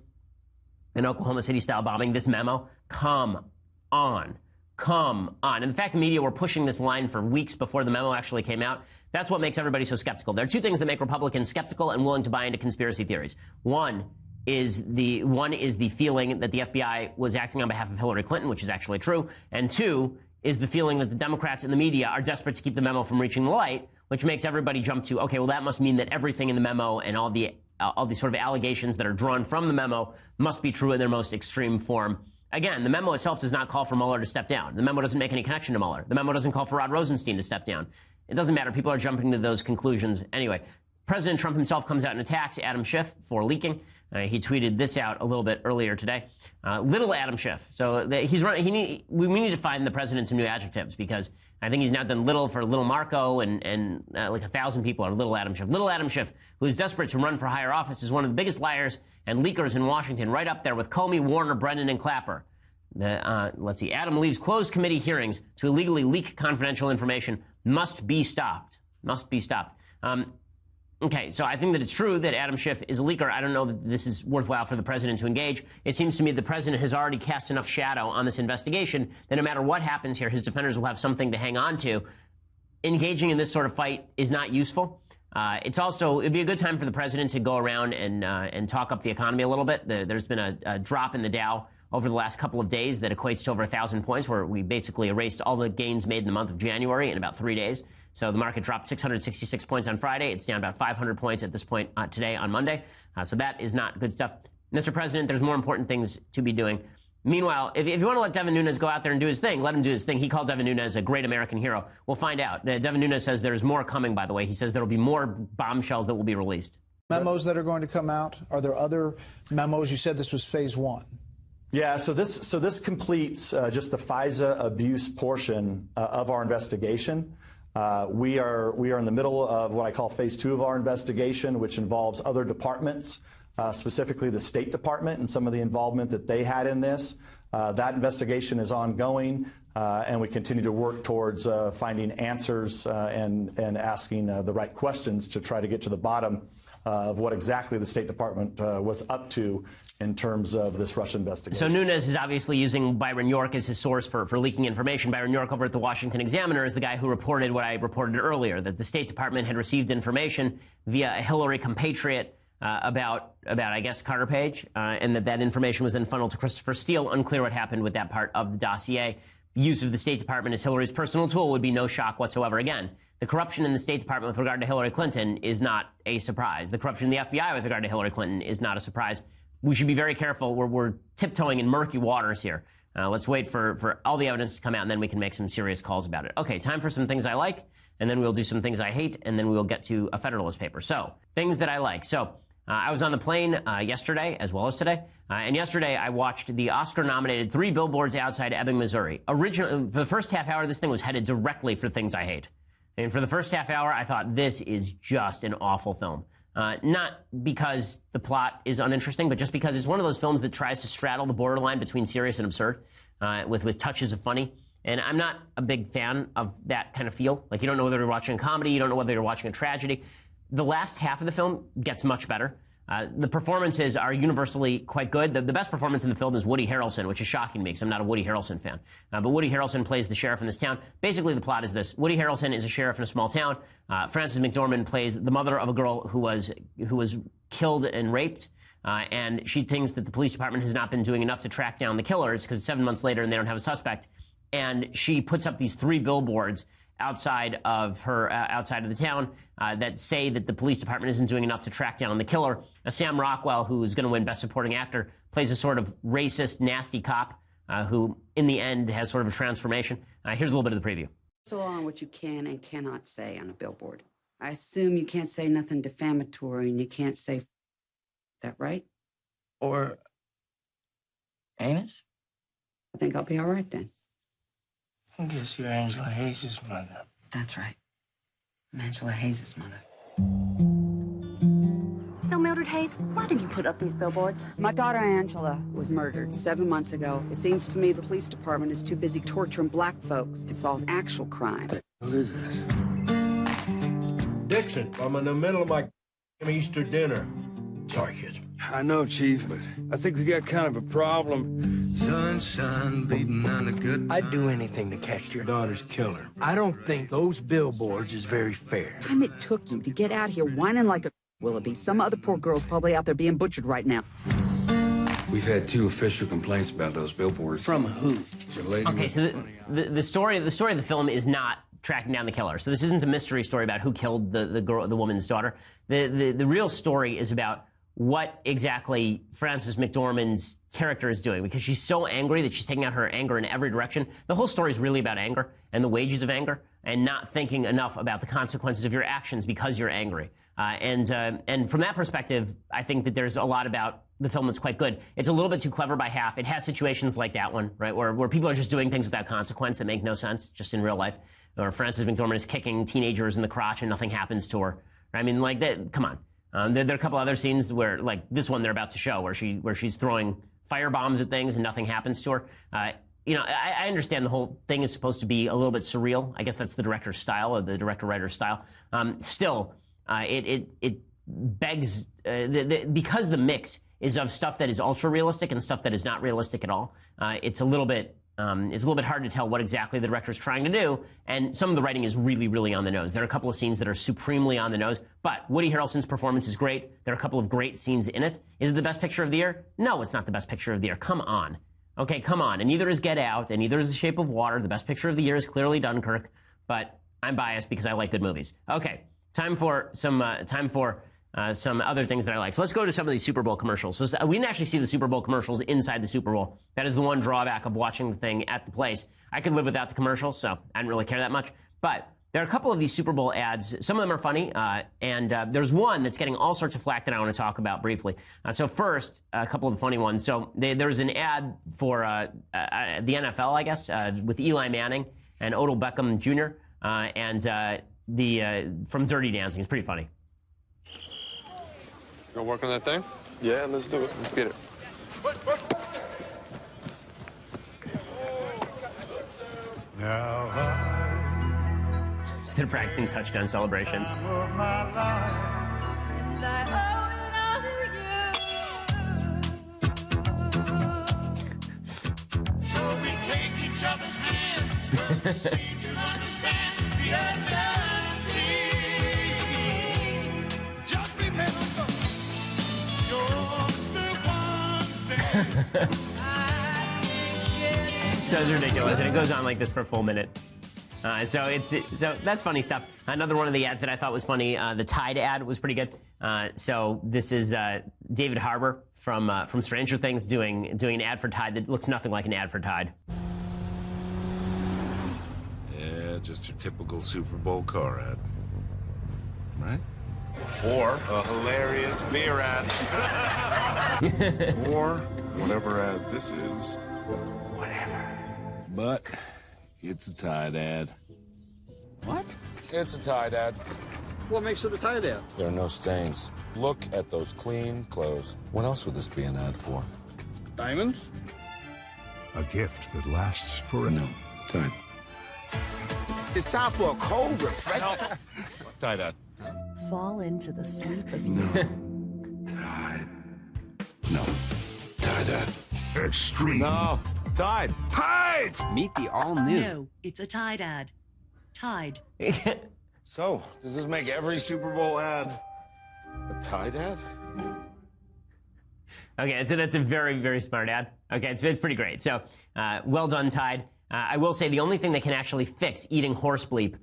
an Oklahoma City-style bombing, this memo, come on. Come on. And the fact the media were pushing this line for weeks before the memo actually came out, that's what makes everybody so skeptical. There are two things that make Republicans skeptical and willing to buy into conspiracy theories. One is the feeling that the FBI was acting on behalf of Hillary Clinton, which is actually true. And two is the feeling that the Democrats and the media are desperate to keep the memo from reaching the light, which makes everybody jump to, okay, well, that must mean that everything in the memo and all the sort of allegations that are drawn from the memo must be true in their most extreme form. Again, the memo itself does not call for Mueller to step down. The memo doesn't make any connection to Mueller. The memo doesn't call for Rod Rosenstein to step down. It doesn't matter. People are jumping to those conclusions anyway. President Trump himself comes out and attacks Adam Schiff for leaking. He tweeted this out a little bit earlier today. Little Adam Schiff. So we need to find the president some new adjectives, because I think he's now done little for Little Marco, and like 1,000 people are Little Adam Schiff. Little Adam Schiff, who is desperate to run for higher office, is one of the biggest liars and leakers in Washington, right up there with Comey, Warner, Brennan, and Clapper. Let's see. Adam believes closed committee hearings to illegally leak confidential information must be stopped. Must be stopped. Okay, so I think that it's true that Adam Schiff is a leaker. I don't know that this is worthwhile for the president to engage. It seems to me the president has already cast enough shadow on this investigation that no matter what happens here, his defenders will have something to hang on to. Engaging in this sort of fight is not useful. It'd be a good time for the president to go around and talk up the economy a little bit. There's been a drop in the Dow over the last couple of days that equates to over 1,000 points, where we basically erased all the gains made in the month of January in about 3 days. So the market dropped 666 points on Friday. It's down about 500 points at this point today on Monday. So that is not good stuff. Mr. President, there's more important things to be doing. Meanwhile, if you want to let Devin Nunes go out there and do his thing, let him do his thing. He called Devin Nunes a great American hero. We'll find out. Devin Nunes says there's more coming, by the way. He says there will be more bombshells that will be released.
Memos that are going to come out? Are there other memos? You said this was phase one.
Yeah, so this completes just the FISA abuse portion of our investigation. We are in the middle of what I call phase two of our investigation, which involves other departments, specifically the State Department and some of the involvement that they had in this. That investigation is ongoing, and we continue to work towards finding answers and asking the right questions to try to get to the bottom of what exactly the State Department was up to in terms of this Russia investigation.
So Nunes is obviously using Byron York as his source for leaking information. Byron York over at the Washington Examiner is the guy who reported what I reported earlier, that the State Department had received information via a Hillary compatriot about I guess, Carter Page, and that information was then funneled to Christopher Steele. Unclear what happened with that part of the dossier. Use of the State Department as Hillary's personal tool would be no shock whatsoever. Again, the corruption in the State Department with regard to Hillary Clinton is not a surprise. The corruption in the FBI with regard to Hillary Clinton is not a surprise. We should be very careful. We're tiptoeing in murky waters here. Let's wait for all the evidence to come out, and then we can make some serious calls about it. Okay, time for some things I like, and then we'll do some things I hate, and then we'll get to a Federalist paper. So, things that I like. So, I was on the plane yesterday as well as today, and yesterday I watched the Oscar-nominated Three Billboards Outside Ebbing, Missouri. For the first half hour, this thing was headed directly for things I hate. And for the first half hour, I thought, this is just an awful film. Not because the plot is uninteresting, but just because it's one of those films that tries to straddle the borderline between serious and absurd, with touches of funny. And I'm not a big fan of that kind of feel. Like, you don't know whether you're watching a comedy, you don't know whether you're watching a tragedy. The last half of the film gets much better. The performances are universally quite good. The best performance in the film is Woody Harrelson, which is shocking to me because I'm not a Woody Harrelson fan. But Woody Harrelson plays the sheriff in this town. Basically, the plot is this. Woody Harrelson is a sheriff in a small town. Frances McDormand plays the mother of a girl who was killed and raped. And she thinks that the police department has not been doing enough to track down the killers because it's 7 months later and they don't have a suspect. And she puts up these 3 billboards outside of the town that say that the police department isn't doing enough to track down the killer. Sam Rockwell, who is going to win Best Supporting Actor, plays a sort of racist, nasty cop who, in the end, has sort of a transformation. Here's a little bit of the preview.
So on what you can and cannot say on a billboard. I assume you can't say nothing defamatory and you can't say that, right?
Or
Anus? I think I'll be all right then.
I guess you're Angela Hayes' mother.
That's right. I'm Angela Hayes' mother.
So, Mildred Hayes, why did you put up these billboards?
My daughter Angela was murdered 7 months ago. It seems to me the police department is too busy torturing black folks to solve actual crime.
What is this?
Dixon, I'm in the middle of my Easter dinner. Sorry, kids.
I know, Chief, but I think we got kind of a problem.
Sunshine beating on a good. I'd do anything to catch your daughter's killer. I don't think those billboards is very fair.
The time it took you to get out here whining like a Willoughby. Some other poor girl's probably out there being butchered right now.
We've had 2 official complaints about those billboards.
From who?
Okay, so the story of the film is not tracking down the killer. So this isn't a mystery story about who killed the woman's daughter. The real story is about what exactly Frances McDormand's character is doing, because she's so angry that she's taking out her anger in every direction. The whole story is really about anger and the wages of anger and not thinking enough about the consequences of your actions because you're angry. And from that perspective, I think that there's a lot about the film that's quite good. It's a little bit too clever by half. It has situations like that one, right, where people are just doing things without consequence that make no sense, just in real life. Or Frances McDormand is kicking teenagers in the crotch and nothing happens to her. I mean, like that. Come on. There are a couple other scenes where, like this one they're about to show, where she's throwing fire bombs at things and nothing happens to her. I understand the whole thing is supposed to be a little bit surreal. I guess that's the director's style, or the director-writer's style. Still, it begs because the mix is of stuff that is ultra realistic and stuff that is not realistic at all. It's a little bit hard to tell what exactly the director's trying to do, and some of the writing is really, really on the nose. There are a couple of scenes that are supremely on the nose, but Woody Harrelson's performance is great. There are a couple of great scenes in it. Is it the best picture of the year? No, it's not the best picture of the year. Come on. Okay, come on. And neither is Get Out, and neither is The Shape of Water. The best picture of the year is clearly Dunkirk, but I'm biased because I like good movies. Okay, time for some other things that I like. So let's go to some of these Super Bowl commercials. So we didn't actually see the Super Bowl commercials inside the Super Bowl. That is the one drawback of watching the thing at the place. I could live without the commercials, so I didn't really care that much. But there are a couple of these Super Bowl ads. Some of them are funny, and there's one that's getting all sorts of flack that I want to talk about briefly. So first, a couple of the funny ones. So there was an ad for the NFL, I guess, with Eli Manning and Odell Beckham Jr. From Dirty Dancing. It's pretty funny.
You gonna work on that thing? Yeah, let's do it. Let's get it.
So they're practicing touchdown celebrations.
So we take each other's hand, seem to understand the urgency. Just remember, you're the one thing.
So it's ridiculous, and it goes on like this for a full minute. So that's funny stuff. Another one of the ads that I thought was funny, the Tide ad was pretty good. So this is David Harbour from Stranger Things doing an ad for Tide that looks nothing like an ad for Tide.
Yeah, just your typical Super Bowl car ad, right? Or a hilarious beer ad. Or whatever ad this is. Whatever. But it's a Tide ad.
What?
It's a Tide ad.
What makes it a Tide ad?
There are no stains. Look at those clean clothes. What else would this be an ad for?
Diamonds?
A gift that lasts for no Tide.
It's time for a cold refreshment.
Tide ad.
Fall into the sleep of youth.
Tide. No. Tide ad. Extreme.
No. Tide.
Tide!
Meet the all-new. No, it's a Tide ad. Tide.
So, does this make every Super Bowl ad a Tide ad?
Okay, so that's a very, very smart ad. Okay, it's pretty great. So, well done, Tide. I will say the only thing that can actually fix eating horse bleep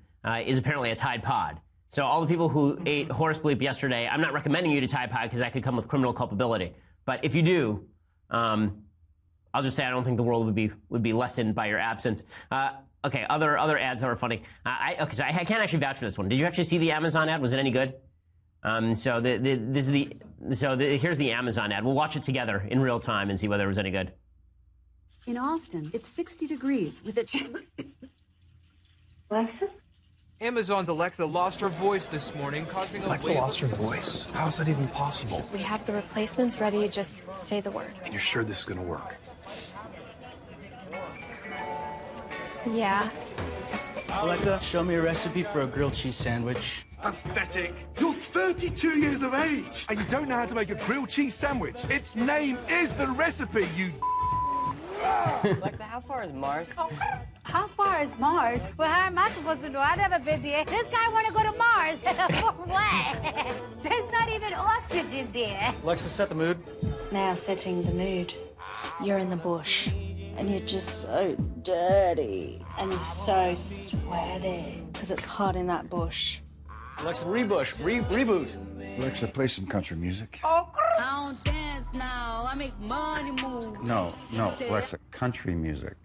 is apparently a Tide Pod. So all the people who ate horse bleep yesterday, I'm not recommending you to Tide Pod because that could come with criminal culpability. But if you do, I'll just say I don't think the world would be lessened by your absence. Okay, other ads that were funny. So I can't actually vouch for this one. Did you actually see the Amazon ad? Was it any good? Here's the Amazon ad. We'll watch it together in real time and see whether it was any good.
In Austin, it's 60 degrees with a... Alexa?
Amazon's Alexa lost her voice this morning, causing a
Alexa lost her voice. How is that even possible?
We have the replacements ready. Just say the word.
And you're sure this is going to work?
Yeah.
Alexa, show me a recipe for a grilled cheese sandwich.
Pathetic. You're 32 years of age, and you don't know how to make a grilled cheese sandwich. Its name is the recipe, you...
Alexa, how far is Mars?
How far is Mars? Well, how am I supposed to know? I've never been there. This guy want to go to Mars. For what? There's not even oxygen there.
Alexa, set the mood.
Now setting the mood. You're in the bush, and you're just so dirty, and you're so sweaty, because it's hot in that bush.
Alexa, reboot.
Alexa, play some country music.
I don't dance now. I make money moves.
No, Alexa, country music.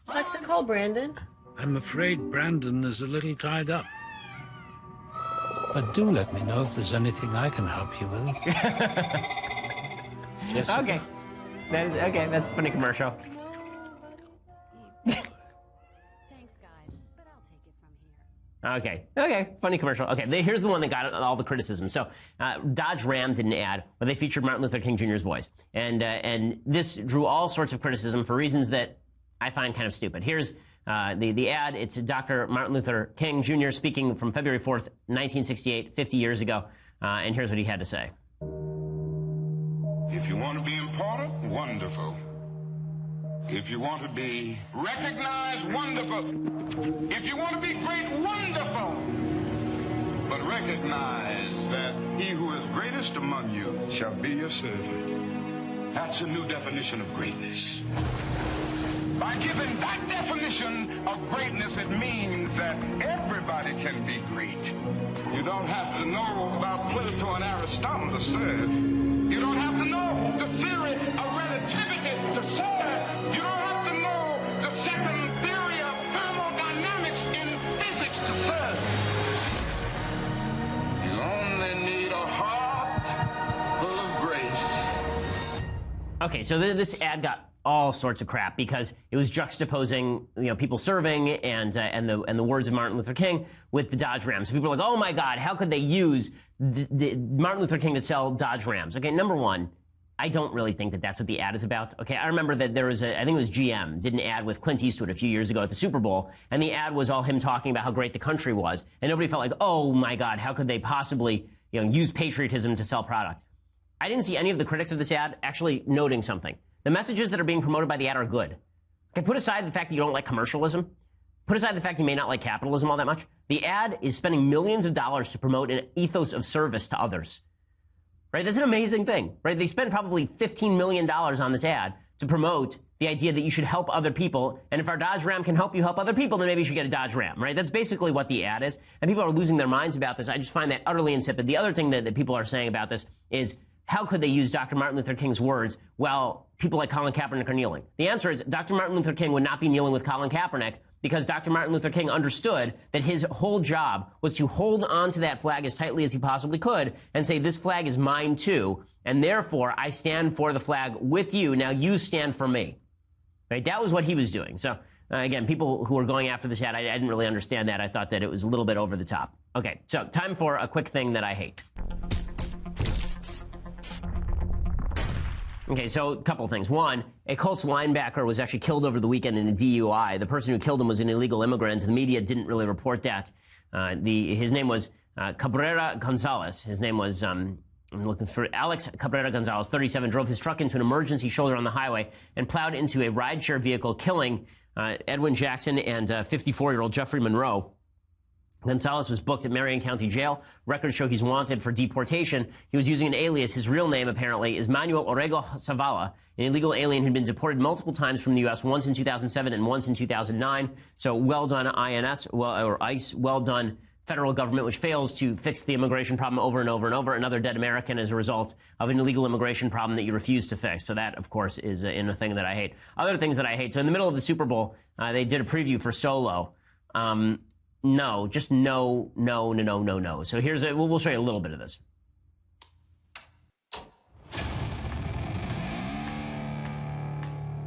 Alexa, call Brandon.
I'm afraid Brandon is a little tied up. But do let me know if there's anything I can help you with. Jessica?
Okay. That's a funny commercial. Okay, funny commercial. Okay, here's the one that got all the criticism. So, Dodge Ram did an ad where they featured Martin Luther King Jr.'s voice, and this drew all sorts of criticism for reasons that I find kind of stupid. Here's the ad. It's Dr. Martin Luther King Jr. speaking from February 4th, 1968, 50 years ago, and here's what he had to say.
If you want to be important, wonderful. If you want to be recognized, wonderful. If you want to be great, wonderful. But recognize that he who is greatest among you shall be your servant. That's a new definition of greatness. By giving that definition of greatness, it means that everybody can be great. You don't have to know about Plato and Aristotle to serve. You don't have to know the theory of relativity to serve. You don't have to know the second theory of thermodynamics in physics to serve. You only need a heart full of grace.
Okay, so this ad got all sorts of crap because it was juxtaposing, people serving and the words of Martin Luther King with the Dodge Rams. So people were like, oh my God, how could they use the Martin Luther King to sell Dodge Rams? Okay, number one, I don't really think that that's what the ad is about. Okay, I remember that there was I think it was GM, did an ad with Clint Eastwood a few years ago at the Super Bowl, and the ad was all him talking about how great the country was, and nobody felt like, oh my God, how could they possibly, use patriotism to sell product? I didn't see any of the critics of this ad actually noting something. The messages that are being promoted by the ad are good. Okay, put aside the fact that you don't like commercialism. Put aside the fact you may not like capitalism all that much. The ad is spending millions of dollars to promote an ethos of service to others. Right? That's an amazing thing, right? They spend probably $15 million on this ad to promote the idea that you should help other people. And if our Dodge Ram can help you help other people, then maybe you should get a Dodge Ram, right? That's basically what the ad is. And people are losing their minds about this. I just find that utterly insipid. The other thing that people are saying about this is, how could they use Dr. Martin Luther King's words while people like Colin Kaepernick are kneeling? The answer is Dr. Martin Luther King would not be kneeling with Colin Kaepernick because Dr. Martin Luther King understood that his whole job was to hold on to that flag as tightly as he possibly could and say, this flag is mine too, and therefore I stand for the flag with you. Now you stand for me. Right? That was what he was doing. So, again, people who were going after this ad, I didn't really understand that. I thought that it was a little bit over the top. Okay, so time for a quick thing that I hate. Okay, so a couple of things. One, a Colts linebacker was actually killed over the weekend in a DUI. The person who killed him was an illegal immigrant. The media didn't really report that. His name was Cabrera Gonzalez. His name was, I'm looking for Alex Cabrera Gonzalez, 37, drove his truck into an emergency shoulder on the highway and plowed into a rideshare vehicle, killing Edwin Jackson and 54-year-old Jeffrey Monroe. Gonzalez was booked at Marion County Jail. Records show he's wanted for deportation. He was using an alias. His real name, apparently, is Manuel Orrego Zavala, an illegal alien who'd been deported multiple times from the U.S., once in 2007 and once in 2009. So well done, INS, or ICE, well done, federal government, which fails to fix the immigration problem over and over and over. Another dead American as a result of an illegal immigration problem that you refuse to fix. So that, of course, is a thing that I hate. Other things that I hate. So in the middle of the Super Bowl, they did a preview for Solo. no, just no, no, no, no, no, no. So we'll show you a little bit of this.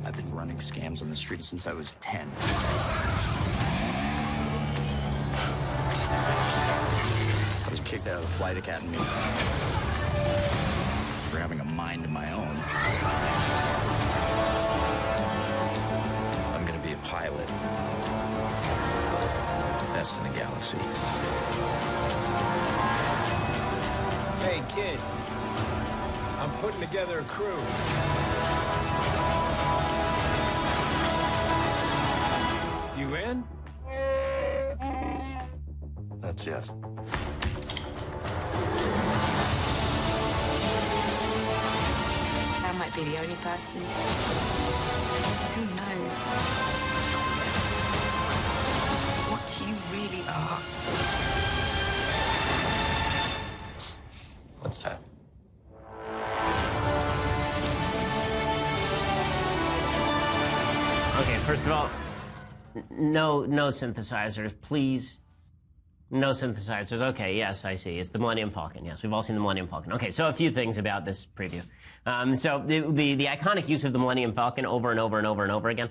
I've been running scams on the street since I was 10. I was kicked out of the flight academy for having a mind of my own. I'm gonna be a pilot. Best in the galaxy.
Hey, kid. I'm putting together a crew. You in? That's yes.
That might be the only person. Who knows what you really are?
What's that?
Okay, first of all, no synthesizers, please. No synthesizers. Okay, yes, I see. It's the Millennium Falcon. Yes, we've all seen the Millennium Falcon. Okay, so a few things about this preview. So the iconic use of the Millennium Falcon over and over and over and over again.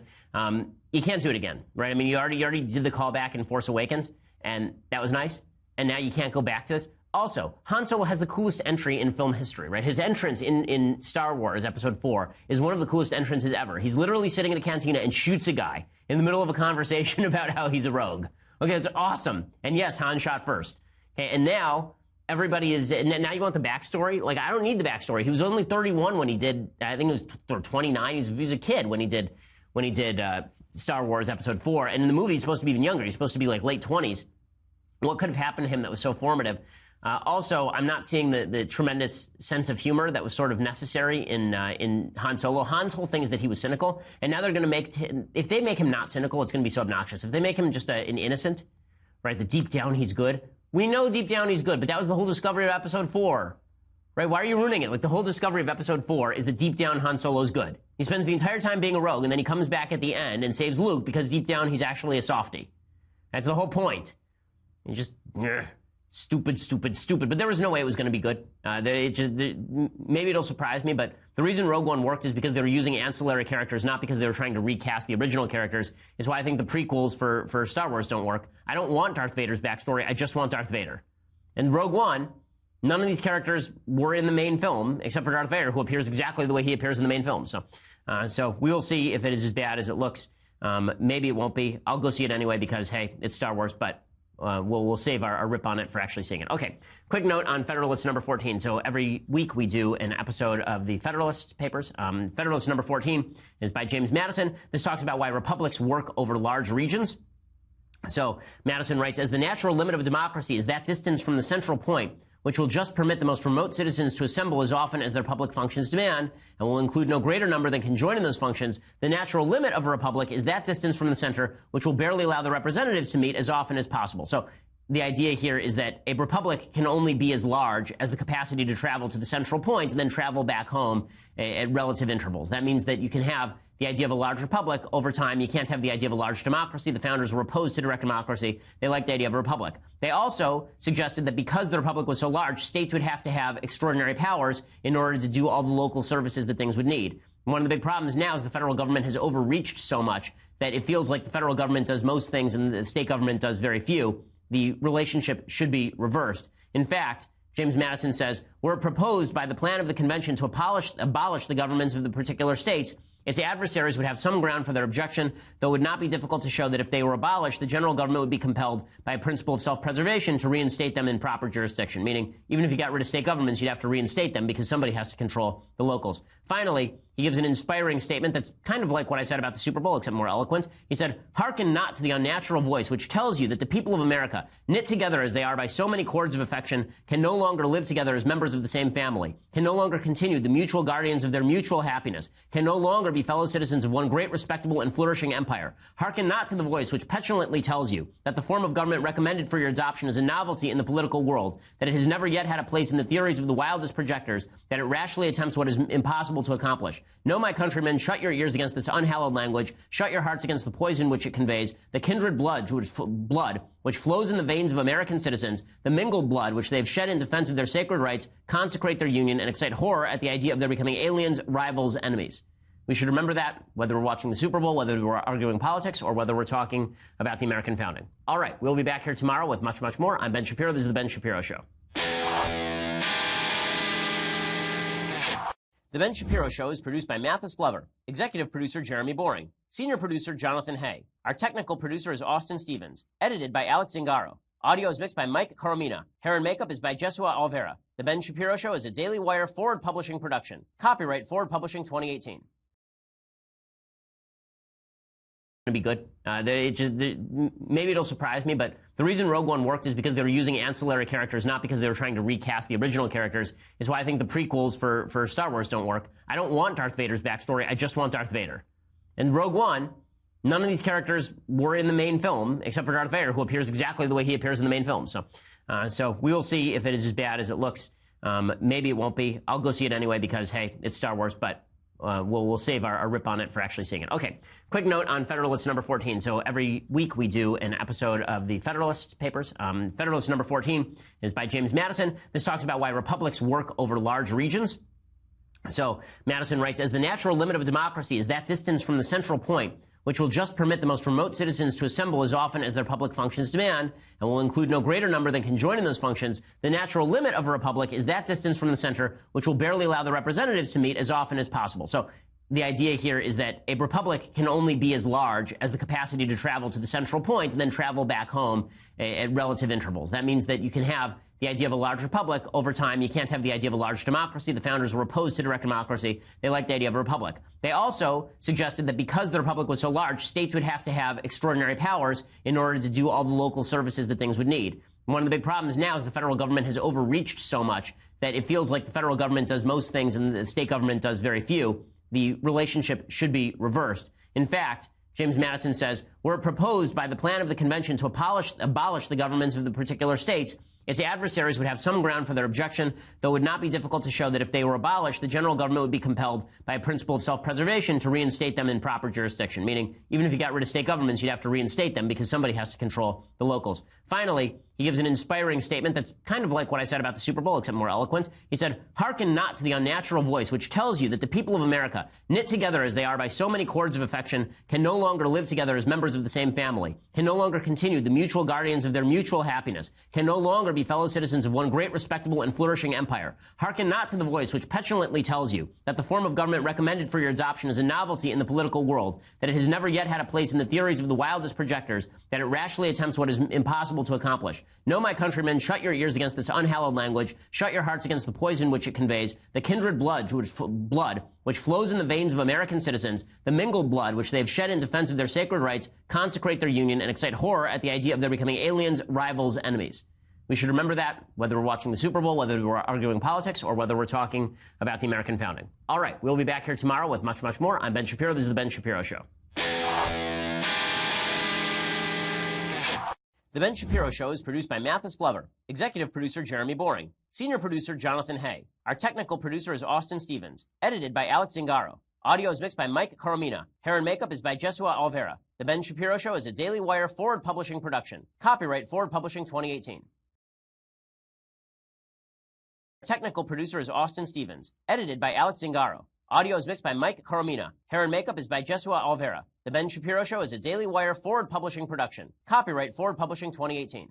You can't do it again, right? I mean, you already did the callback in Force Awakens, and that was nice. And now you can't go back to this. Also, Han Solo has the coolest entry in film history, right? His entrance in Star Wars Episode 4 is one of the coolest entrances ever. He's literally sitting in a cantina and shoots a guy in the middle of a conversation about how he's a rogue. Okay, that's awesome. And yes, Han shot first. Okay, and now everybody is, now you want the backstory? Like, I don't need the backstory. He was only 31 when he did, I think it was 29. He was a kid when he did Star Wars Episode 4. And in the movie, he's supposed to be even younger. He's supposed to be like late 20s. What could have happened to him that was so formative? Also, I'm not seeing the tremendous sense of humor that was sort of necessary in Han Solo. Han's whole thing is that he was cynical, and now they're going to if they make him not cynical, it's going to be so obnoxious. If they make him just an innocent, right, that deep down he's good, we know deep down he's good, but that was the whole discovery of Episode 4, right? Why are you ruining it? Like, the whole discovery of Episode 4 is that deep down Han Solo's good. He spends the entire time being a rogue, and then he comes back at the end and saves Luke because deep down he's actually a softie. That's the whole point. You just... Stupid. But there was no way it was going to be good. Maybe it'll surprise me, but the reason Rogue One worked is because they were using ancillary characters, not because they were trying to recast the original characters. Is why I think the prequels for Star Wars don't work. I don't want Darth Vader's backstory. I just want Darth Vader. And Rogue One, none of these characters were in the main film, except for Darth Vader, who appears exactly the way he appears in the main film. So we will see if it is as bad as it looks. Maybe it won't be. I'll go see it anyway because, hey, it's Star Wars, but... we'll save our rip on it for actually seeing it. Okay, quick note on Federalist number 14. So every week we do an episode of the Federalist Papers. Federalist number 14 is by James Madison. This talks about why republics work over large regions. So Madison writes, as the natural limit of a democracy is that distance from the central point, which will just permit the most remote citizens to assemble as often as their public functions demand, and will include no greater number than can join in those functions, the natural limit of a republic is that distance from the center, which will barely allow the representatives to meet as often as possible. So the idea here is that a republic can only be as large as the capacity to travel to the central point and then travel back home at relative intervals. That means that you can have the idea of a large republic over time. You can't have the idea of a large democracy. The founders were opposed to direct democracy. They liked the idea of a republic. They also suggested that because the republic was so large, states would have to have extraordinary powers in order to do all the local services that things would need. One of the big problems now is the federal government has overreached so much that it feels like the federal government does most things and the state government does very few. The relationship should be reversed. In fact, James Madison says, were it proposed by the plan of the convention to abolish the governments of the particular states, its adversaries would have some ground for their objection, though it would not be difficult to show that if they were abolished, the general government would be compelled by a principle of self-preservation to reinstate them in proper jurisdiction, meaning even if you got rid of state governments, you'd have to reinstate them because somebody has to control the locals. Finally, he gives an inspiring statement that's kind of like what I said about the Super Bowl, except more eloquent. He said, hearken not to the unnatural voice which tells you that the people of America, knit together as they are by so many cords of affection, can no longer live together as members of the same family, can no longer continue the mutual guardians of their mutual happiness, can no longer be fellow citizens of one great, respectable, and flourishing empire. Hearken not to the voice which petulantly tells you that the form of government recommended for your adoption is a novelty in the political world, that it has never yet had a place in the theories of the wildest projectors, that it rashly attempts what is impossible to accomplish. Know, my countrymen, shut your ears against this unhallowed language. Shut your hearts against the poison which it conveys. The kindred blood which flows in the veins of American citizens. The mingled blood which they've shed in defense of their sacred rights. Consecrate their union and excite horror at the idea of their becoming aliens, rivals, enemies. We should remember that, whether we're watching the Super Bowl, whether we're arguing politics, or whether we're talking about the American founding. All right, we'll be back here tomorrow with much, much more. I'm Ben Shapiro. This is The Ben Shapiro Show. The Ben Shapiro Show is produced by Mathis Glover, executive producer Jeremy Boring, senior producer Jonathan Hay. Our technical producer is Austin Stevens, edited by Alex Zingaro. Audio is mixed by Mike Coromina. Hair and makeup is by Jesua Alvera. The Ben Shapiro Show is a Daily Wire Forward Publishing production. Copyright Forward Publishing 2018. To be good. Maybe it'll surprise me, but the reason Rogue One worked is because they were using ancillary characters, not because they were trying to recast the original characters. Is why I think the prequels for Star Wars don't work. I don't want Darth Vader's backstory. I just want Darth Vader. In Rogue One, none of these characters were in the main film, except for Darth Vader, who appears exactly the way he appears in the main film. So we will see if it is as bad as it looks. Maybe it won't be. I'll go see it anyway because, hey, it's Star Wars, but we'll save our rip on it for actually seeing it. Okay, quick note on Federalist number 14. So every week we do an episode of the Federalist Papers. Federalist number 14 is by James Madison. This talks about why republics work over large regions. So Madison writes, as the natural limit of a democracy is that distance from the central point, which will just permit the most remote citizens to assemble as often as their public functions demand, and will include no greater number than can join in those functions, the natural limit of a republic is that distance from the center, which will barely allow the representatives to meet as often as possible. So the idea here is that a republic can only be as large as the capacity to travel to the central point and then travel back home at relative intervals. That means that you can have the idea of a large republic over time. You can't have the idea of a large democracy. The founders were opposed to direct democracy. They liked the idea of a republic. They also suggested that because the republic was so large, states would have to have extraordinary powers in order to do all the local services that things would need. One of the big problems now is the federal government has overreached so much that it feels like the federal government does most things and the state government does very few. The relationship should be reversed. In fact, James Madison says, were it proposed by the plan of the convention to abolish the governments of the particular states, its adversaries would have some ground for their objection, though it would not be difficult to show that if they were abolished, the general government would be compelled by a principle of self-preservation to reinstate them in proper jurisdiction, meaning even if you got rid of state governments, you'd have to reinstate them because somebody has to control the locals. Finally, he gives an inspiring statement that's kind of like what I said about the Super Bowl, except more eloquent. He said, hearken not to the unnatural voice which tells you that the people of America, knit together as they are by so many cords of affection, can no longer live together as members of the same family, can no longer continue the mutual guardians of their mutual happiness, can no longer be fellow citizens of one great, respectable, and flourishing empire. Hearken not to the voice which petulantly tells you that the form of government recommended for your adoption is a novelty in the political world, that it has never yet had a place in the theories of the wildest projectors, that it rashly attempts what is impossible to accomplish. Know, my countrymen, shut your ears against this unhallowed language, shut your hearts against the poison which it conveys, the kindred blood which flows in the veins of American citizens, the mingled blood which they have shed in defense of their sacred rights, consecrate their union, and excite horror at the idea of their becoming aliens, rivals, enemies. We should remember that, whether we're watching the Super Bowl, whether we're arguing politics, or whether we're talking about the American founding. All right, we'll be back here tomorrow with much, much more. I'm Ben Shapiro. This is The Ben Shapiro Show. The Ben Shapiro Show is produced by Mathis Glover, executive producer Jeremy Boring, senior producer Jonathan Hay. Our technical producer is Austin Stevens, edited by Alex Zingaro. Audio is mixed by Mike Coromina. Hair and makeup is by Jesua Alvera. The Ben Shapiro Show is a Daily Wire Forward Publishing production. Copyright Forward Publishing 2018. Technical producer is Austin Stevens, edited by Alex Zingaro. Audio is mixed by Mike Coromina. Hair and makeup is by Jesua Alvera. The Ben Shapiro Show is a Daily Wire Forward Publishing production. Copyright Forward Publishing 2018.